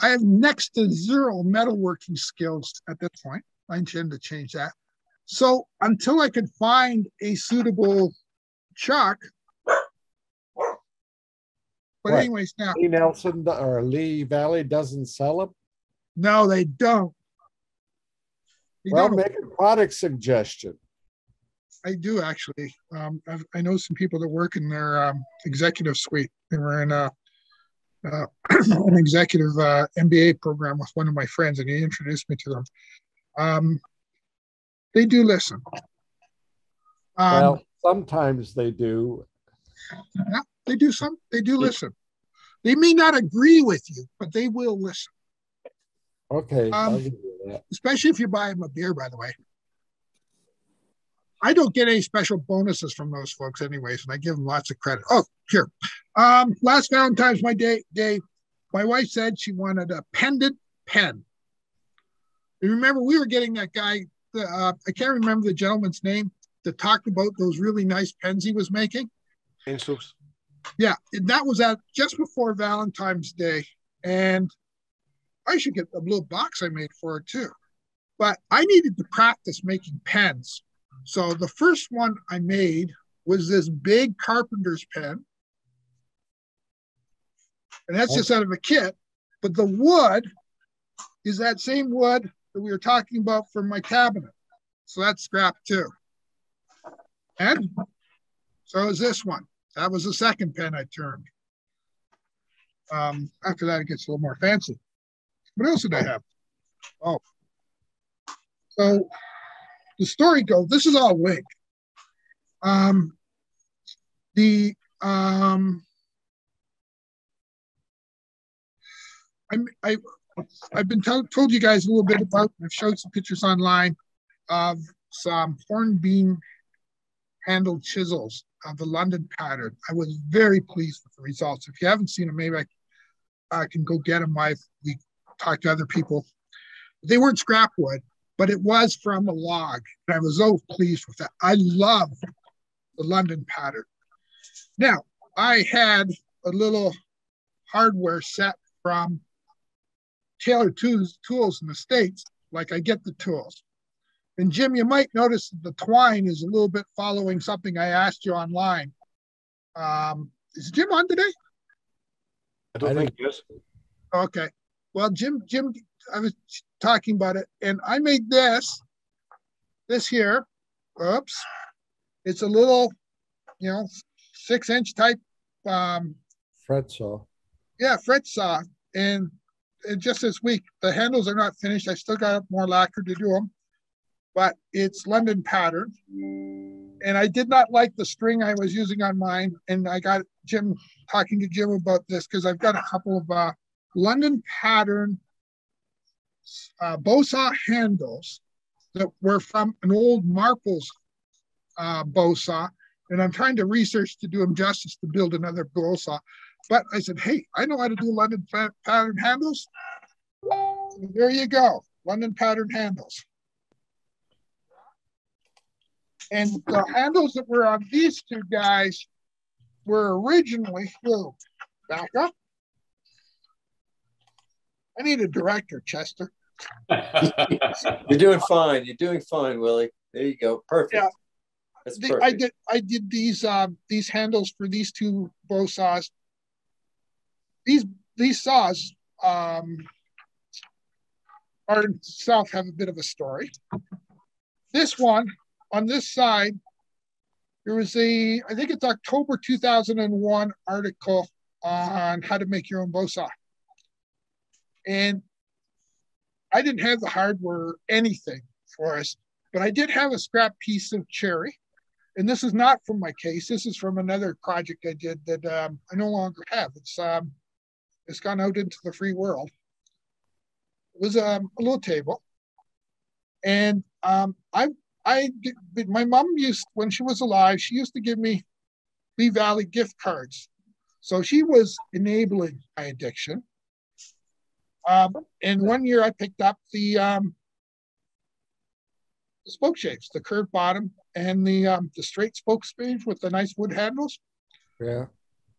I have next to zero metalworking skills at this point. I intend to change that. So until I could find a suitable chuck. But anyways, now
Lee Nelson or Lee Valley doesn't sell them?
No, they don't.
Make a product suggestion.
I do actually. I know some people that work in their executive suite. They were in an executive MBA program with one of my friends, and he introduced me to them. They do listen.
Well, sometimes they do.
Yeah, they do. They do listen. They may not agree with you, but they will listen.
Okay.
Especially if you buy them a beer, by the way. I don't get any special bonuses from those folks anyways, and I give them lots of credit. Oh, here. Last Valentine's Day, my wife said she wanted a pendant pen. You remember we were getting that guy, I can't remember the gentleman's name, that talked about those really nice pens he was making.
Pencils.
Yeah, and that was just before Valentine's Day. And I should get a little box I made for her too. But I needed to practice making pens. So the first one I made was this big Carpenter's pen. And that's just out of a kit. But the wood is that same wood that we were talking about from my cabinet. So that's scrap too. And so is this one. That was the second pen I turned. After that, it gets a little more fancy. What else did I have? Oh. So the story goes, this is all Wink. I've been told you guys a little bit about, I've showed some pictures online of some hornbeam handled chisels of the London pattern. I was very pleased with the results. If you haven't seen them, maybe I can go get them. We talked to other people. They weren't scrap wood, but it was from a log. And I was so pleased with that. I love the London pattern. Now, I had a little hardware set from Taylor Tools in the States. Like I get the tools. And Jim, you might notice that the twine is a little bit following something I asked you online. Is Jim on today?
I don't think he is.
Okay. Well, Jim, I was talking about it, and I made this here. Oops. It's a little, 6-inch type.
Fret saw.
Yeah, fret saw. And just this week, the handles are not finished. I still got more lacquer to do them, but it's London pattern. And I did not like the string I was using on mine. And I got Jim talking to Jim about this because I've got a couple of London pattern bow saw handles that were from an old Marples bow saw. And I'm trying to research to do them justice to build another bow saw. But I said, hey, I know how to do London pattern handles. So there you go, London pattern handles. And the handles that were on these two guys were originally, back up. I need a director, Chester.
You're doing fine. You're doing fine, Willie. There you go. Perfect. Yeah. That's perfect.
I did these handles for these two bow saws. These saws are itself have a bit of a story. This one on this side, there was I think it's October 2001 article on how to make your own bow saw. And I didn't have the hardware or anything for us, but I did have a scrap piece of cherry. And this is not from my case. This is from another project I did that I no longer have. It's gone out into the free world. It was a little table. And my mom used, when she was alive, she used to give me Lee Valley gift cards. So she was enabling my addiction. And one year I picked up the Spokeshaves, the curved bottom and the straight Spokeshaves with the nice wood handles.
Yeah.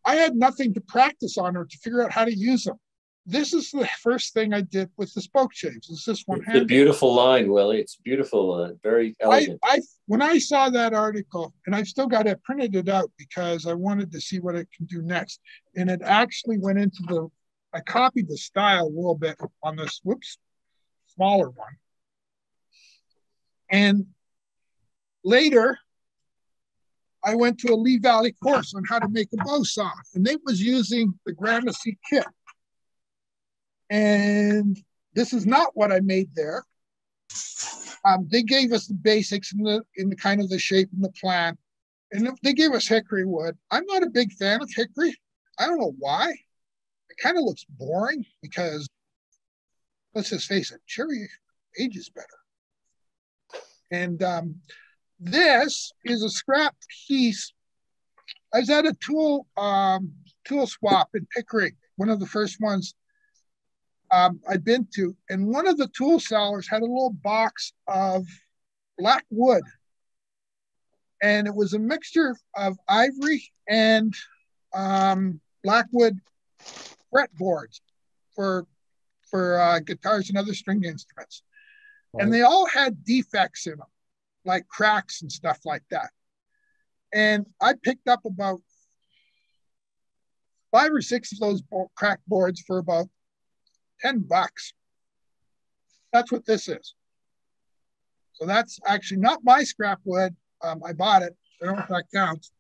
I had nothing to practice on or to figure out how to use them. This is the first thing I did with the Spokeshaves. Is this one?
It's a beautiful line, Willie. It's beautiful, very elegant.
When I saw that article, and I've still got it printed it out because I wanted to see what it can do next, and it actually went into I copied the style a little bit on this, smaller one. And later, I went to a Lee Valley course on how to make a bow saw, and they was using the Gramercy kit. And this is not what I made there. They gave us the basics in the kind of the shape and the plan, and they gave us hickory wood. I'm not a big fan of hickory. I don't know why. It kind of looks boring because, let's just face it, cherry ages better. And this is a scrap piece. I was at a tool swap in Pickering, one of the first ones I'd been to, and one of the tool sellers had a little box of black wood, and it was a mixture of ivory and black wood fretboards for guitars and other stringed instruments. Right. And they all had defects in them, like cracks and stuff like that. And I picked up about 5 or 6 of those cracked boards for about $10. That's what this is. So that's actually not my scrap wood. I bought it. I don't know if that counts.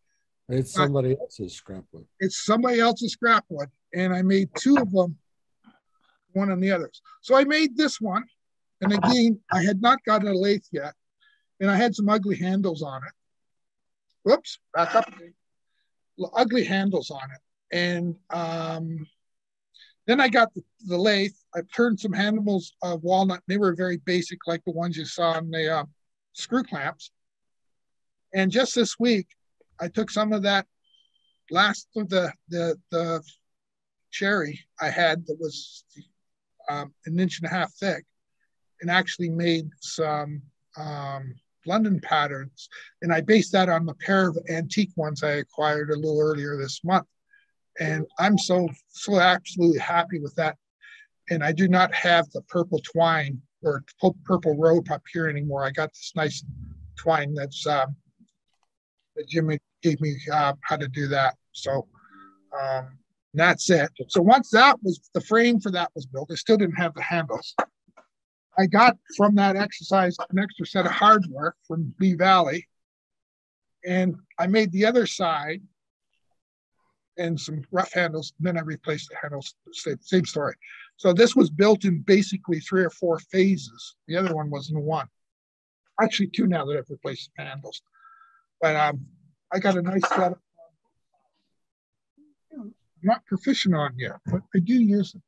It's somebody else's scrap wood.
It's somebody else's scrap wood. And I made 2 of them, one on the others. So I made this one. And again, I had not gotten a lathe yet. And I had some ugly handles on it. Whoops, back up. Ugly handles on it. And then I got the lathe. I turned some handles of walnut. They were very basic, like the ones you saw on the screw clamps. And just this week, I took some of that last of the cherry I had that was 1.5 inches thick, and actually made some London patterns. And I based that on the pair of antique ones I acquired a little earlier this month. And I'm so absolutely happy with that. And I do not have the purple twine or purple rope up here anymore. I got this nice twine that's that Jimmy gave me how to do that. So that's it. So once that was, the frame for that was built, I still didn't have the handles. I got from that exercise an extra set of hardware from Lee Valley, and I made the other side and some rough handles. Then I replaced the handles. Same story. So this was built in basically 3 or 4 phases. The other one was in 1. Actually 2 now that I've replaced the handles. But I got a nice set. I'm not proficient on yet, but I do use it.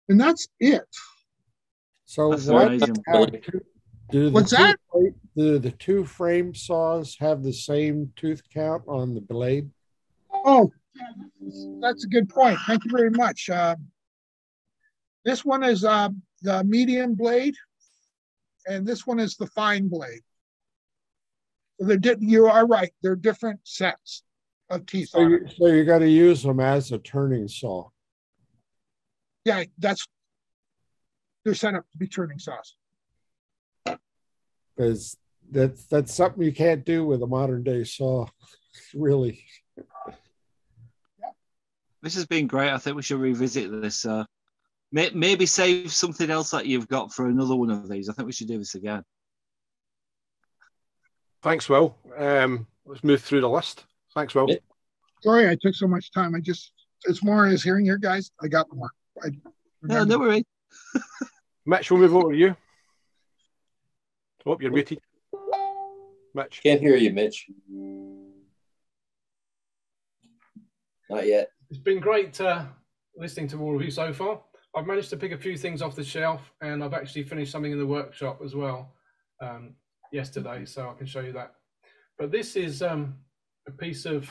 And that's it.
So
That's
what
amazing.
do
What's that?
the 2 frame saws have the same tooth count on the blade?
Oh, that's a good point. Thank you very much. This one is the medium blade, and this one is the fine blade. So you are right. They're different sets of teeth.
So you got to use them as a turning saw.
Yeah, they're set up to be turning saws.
Because that's something you can't do with a modern day saw, really.
This has been great. I think we should revisit this. Maybe save something else that you've got for another one of these. I think we should do this again.
Thanks, Will. Let's move through the list. Thanks, Will.
Sorry I took so much time. It's more as hearing your guys. I got more.
No worry.
Mitch, we'll move over to you. Oh, you're muted. Mitch.
Can't hear you, Mitch. Not yet.
It's been great listening to all of you so far. I've managed to pick a few things off the shelf, and I've actually finished something in the workshop as well yesterday, so I can show you that. But this is a piece of, is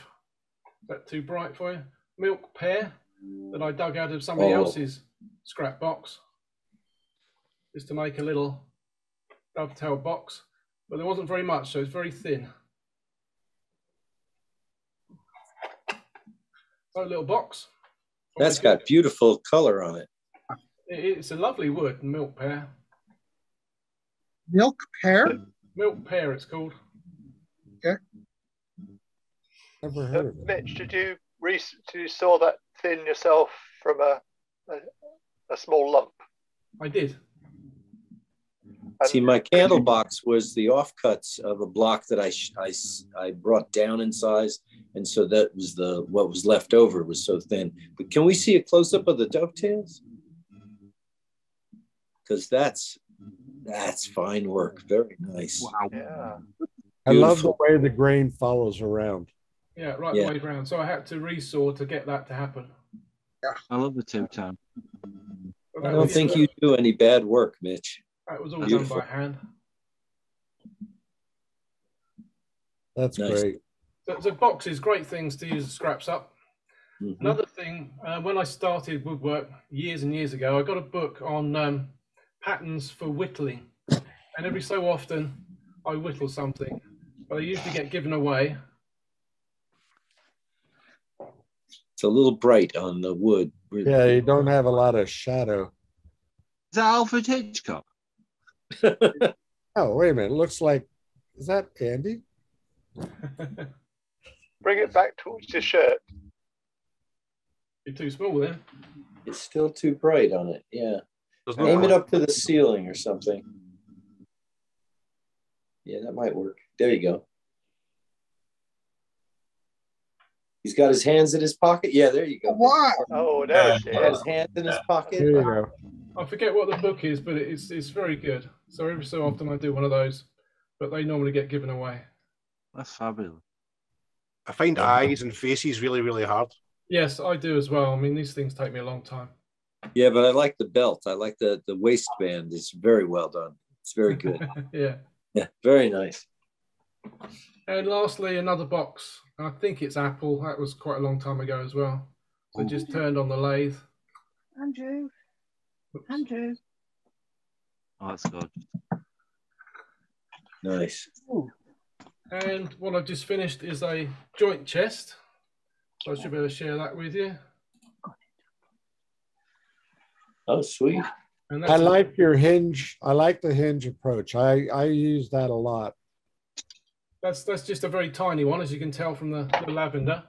that too bright for you? Milk pear that I dug out of somebody else's scrap box, just to make a little dovetail box. But there wasn't very much, so it's very thin. So a little box.
That's got beautiful color on it.
It's a lovely wood, milk pear.
Milk pear?
Milk pear, it's called.
Okay.
Never heard of it.
Mitch, did you saw that thin yourself from a small lump?
I did.
See, my candle box was the offcuts of a block that I brought down in size, and so that was what was left over was so thin. But can we see a close up of the dovetails? Because that's fine work. Very nice.
Wow. Yeah.
I love the way the grain follows around.
Yeah, right the way around. So I had to resaw to get that to happen.
I love the 2-tone.
I don't think you do any bad work, Mitch.
That was all done by hand.
That's nice. Great.
So boxes, great things to use scraps up. Mm-hmm. Another thing, when I started woodwork years and years ago, I got a book on patterns for whittling. And every so often, I whittle something, but I usually get given away.
It's a little bright on the wood.
Yeah, you don't have a lot of shadow.
Is that Alfred Hitchcock?
Oh, wait a minute. It looks like, is that Andy?
Bring it back towards your shirt.
You're too small then.
It's still too bright on it, yeah. Aim it up to the ceiling or something. Yeah, that might work. There you go. He's got his hands in his pocket. Yeah, there you go.
Wow.
Oh, there
he has his hands in his pocket.
There you go.
I forget what the book is, but it's very good. So every so often I do one of those, but they normally get given away.
That's fabulous.
I find eyes and faces really, really hard.
Yes, I do as well. I mean, these things take me a long time.
Yeah, but I like the belt. I like the waistband. It's very well done. It's very good.
Yeah.
Yeah, very nice.
And lastly, another box. I think it's Apple. That was quite a long time ago as well. So just turned on the lathe.
Andrew.
Oh, that's good.
Nice.
And what I've just finished is a joint chest. So I should be able to share that with you.
Oh, sweet.
And
I like your hinge. I like the hinge approach. I use that a lot.
That's just a very tiny one, as you can tell from the lavender.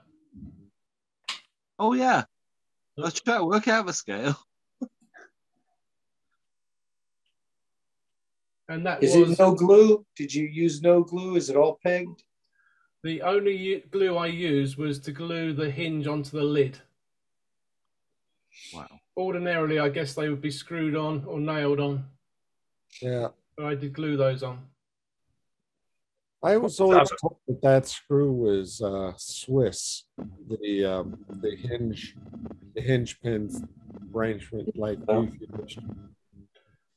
Oh yeah. Let's try to work out the scale.
And that
Is it no glue? Did you use no glue? Is it all pegged?
The only glue I used was to glue the hinge onto the lid.
Wow.
Ordinarily, I guess they would be screwed on or nailed on.
Yeah.
But I did glue those on.
I was always told that screw was Swiss. The hinge pins arrangement like you used.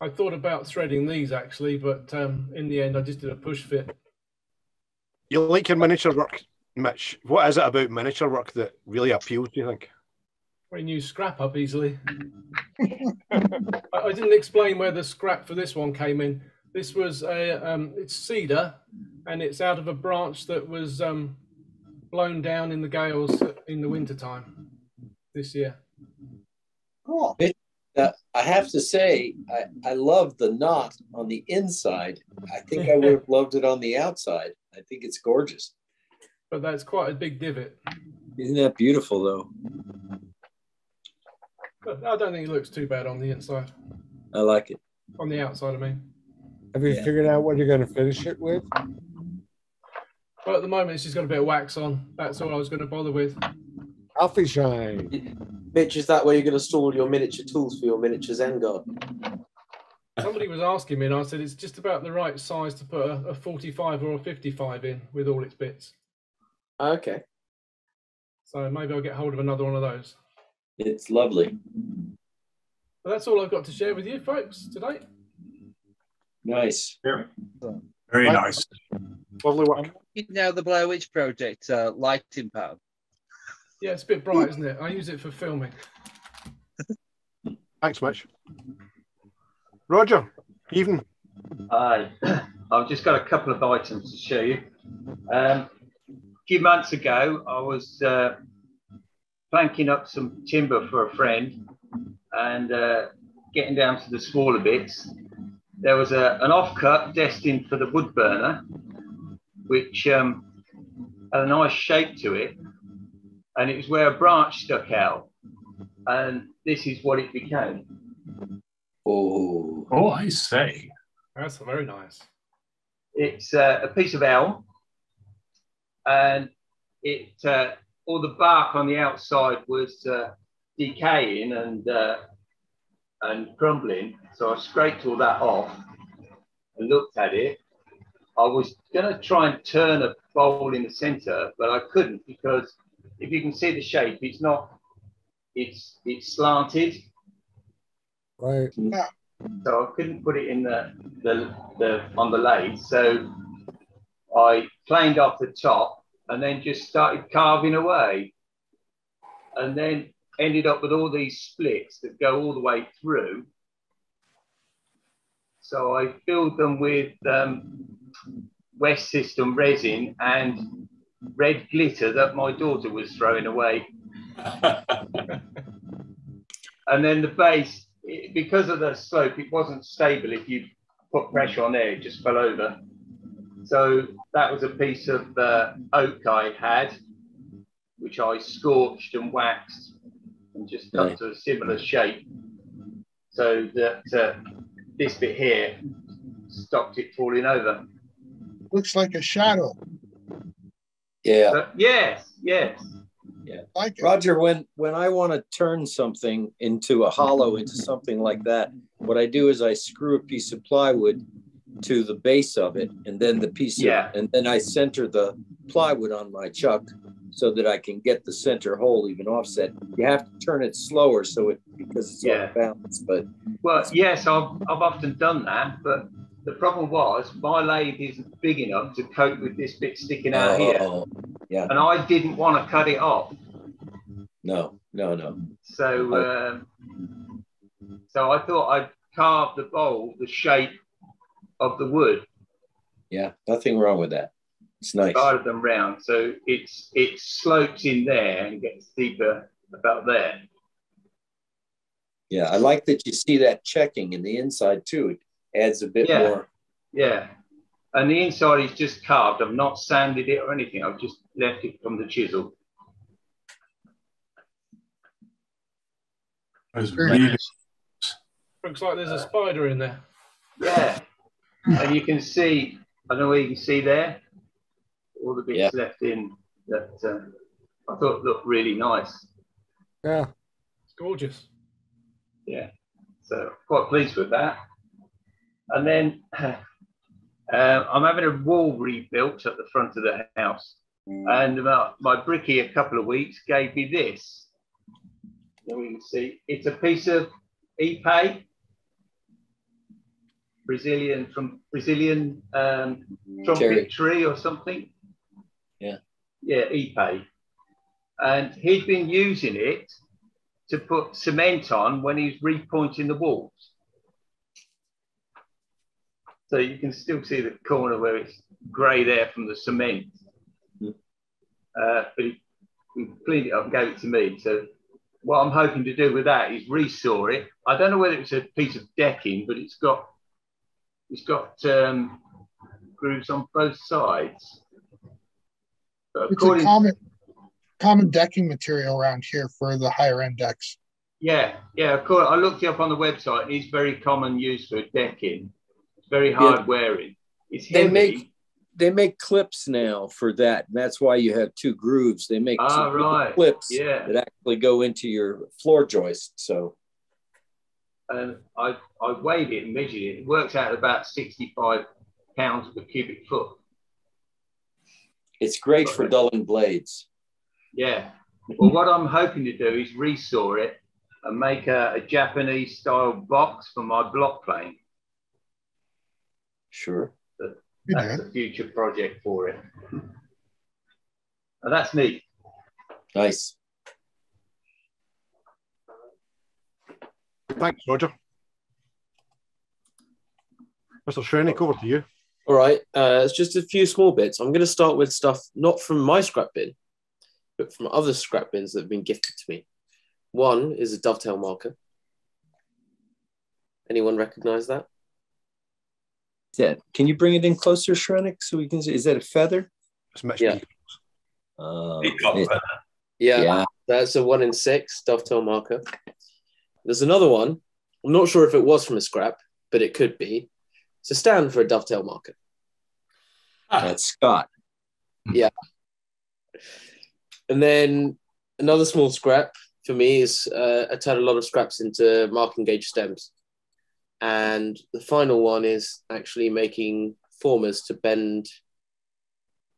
I thought about threading these actually, but in the end, I just did a push fit.
You like your miniature work, Mitch. What is it about miniature work that really appeals, do you think?
When you scrap up easily. I didn't explain where the scrap for this one came in. This was it's cedar, and it's out of a branch that was blown down in the gales in the wintertime this year.
Oh.
I have to say, I love the knot on the inside. I think I would have loved it on the outside. I think it's gorgeous.
But that's quite a big divot.
Isn't that beautiful, though?
But I don't think it looks too bad on the inside.
I like it.
On the outside, I mean.
Have you figured out what you're going to finish it with?
Well, at the moment, it's just got a bit of wax on. That's all I was going to bother with.
Alfie shine.
Mitch, is that where you're going to store your miniature tools for your miniature Zen garden?
Somebody was asking me, and I said it's just about the right size to put a 45 or a 55 in with all its bits.
Okay.
So maybe I'll get hold of another one of those.
It's lovely.
But that's all I've got to share with you folks today.
Nice.
Very nice.
Lovely work.
Now the Blair Witch Project lighting pad.
Yeah, it's a bit bright, isn't it? I use it for filming.
Thanks, Mitch. Roger, even.
Hi. I've just got a couple of items to show you. A few months ago, I was planking up some timber for a friend and getting down to the smaller bits. There was an offcut destined for the wood burner, which had a nice shape to it. And it was where a branch stuck out. And this is what it became.
Oh, I say.
That's very nice.
It's a piece of elm. And it all the bark on the outside was decaying and crumbling. So I scraped all that off and looked at it. I was going to try and turn a bowl in the center, but I couldn't because if you can see the shape, it's not, it's slanted.
Right.
So I couldn't put it in the on the lathe. So I planed off the top and then just started carving away. And then ended up with all these splits that go all the way through. So I filled them with West System resin and red glitter that my daughter was throwing away. And then the base, because of the slope, it wasn't stable. If you put pressure on there, it just fell over. So that was a piece of oak I had, which I scorched and waxed and just cut to a similar shape. So that this bit here stopped it falling over.
Looks like a shadow.
Yeah.
Yes.
Yeah.
Like it.
Roger, when I want to turn something into a hollow, into something like that, what I do is I screw a piece of plywood to the base of it, and then and then I center the plywood on my chuck so that I can get the center hole even offset. You have to turn it slower because it's out of balance. But
yes, I've often done that, but the problem was my lathe isn't big enough to cope with this bit sticking out here.
Yeah.
And I didn't want to cut it off.
No.
So so I thought I'd carve the bowl the shape of the wood.
Yeah, nothing wrong with that. It's nice.
Rather than round, so it slopes in there and gets deeper about there.
Yeah, I like that you see that checking in the inside too. It adds a bit more.
Yeah, and the inside is just carved. I've not sanded it or anything. I've just left it from the chisel.
That's really
Looks like there's a spider in there.
Yeah, and you can see. I don't know where you can see there. All the bits left in that I thought looked really nice.
Yeah,
it's gorgeous.
Yeah, so quite pleased with that. And then I'm having a wall rebuilt at the front of the house, and my brickie a couple of weeks gave me this. Then we can see it's a piece of Ipe, Brazilian trumpet tree or something. Yeah, Ipe. And he'd been using it to put cement on when he's repointing the walls. So you can still see the corner where it's grey there from the cement. But he cleaned it up and gave it to me. So what I'm hoping to do with that is resaw it. I don't know whether it's a piece of decking, but it's got grooves on both sides.
It's a common decking material around here for the higher end decks.
Yeah, of course. I looked it up on the website, and it's very common use for decking. It's very hard wearing. It's heavy.
They make clips now for that. And that's why you have two grooves. They make clips that actually go into your floor joist. So,
and I weighed it and measured it. It works out about 65 pounds per cubic foot.
It's great for dulling blades.
Yeah. Well, what I'm hoping to do is resaw it and make a Japanese style box for my block plane.
Sure.
That's a future project for it. And that's neat.
Nice.
Thanks, Roger. Mr. Shrenick, over to you.
All right, it's just a few small bits. I'm going to start with stuff not from my scrap bin, but from other scrap bins that have been gifted to me. One is a dovetail marker. Anyone recognize that?
Yeah. Can you bring it in closer, Shrenick, so we can see? Is that a feather?
It's much
Yeah, that's a 1 in 6 dovetail marker. There's another one. I'm not sure if it was from a scrap, but it could be. It's a stand for a dovetail marker.
That's Scott.
Yeah. And then another small scrap for me is I turned a lot of scraps into marking gauge stems. And the final one is actually making formers to bend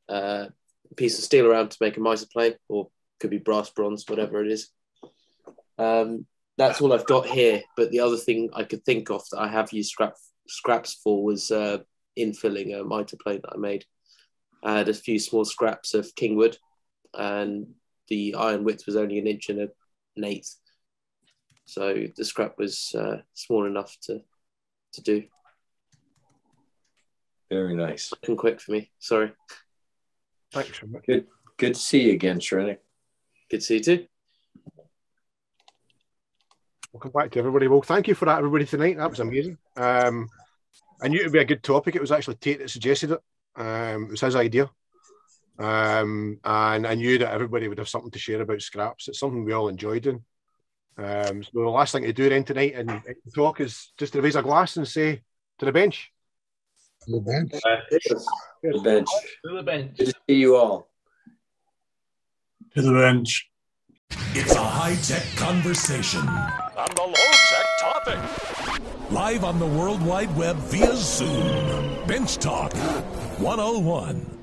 a piece of steel around to make a mitre plane, or could be brass, bronze, whatever it is. That's all I've got here. But the other thing I could think of that I have used scraps for was infilling a mitre plane that I made. I had a few small scraps of kingwood, and the iron width was only 1 inch and an eighth. So the scrap was small enough to do.
Very nice.
And quick for me. Sorry.
Thanks, Shrenick.
Good to see you again, Shrenick.
Good to see you too.
Welcome back to everybody. Well, thank you for that, everybody, tonight. That was amazing. I knew it would be a good topic. It was actually Tate that suggested it. It was his idea. And I knew that everybody would have something to share about scraps. It's something we all enjoy doing. So the last thing to do then tonight and talk is just to raise a glass and say to the bench.
To the bench.
To the bench.
To the bench.
Good to see you all.
To the bench.
It's a high-tech conversation on the low-tech topic. Live on the World Wide Web via Zoom. Bench Talk 101.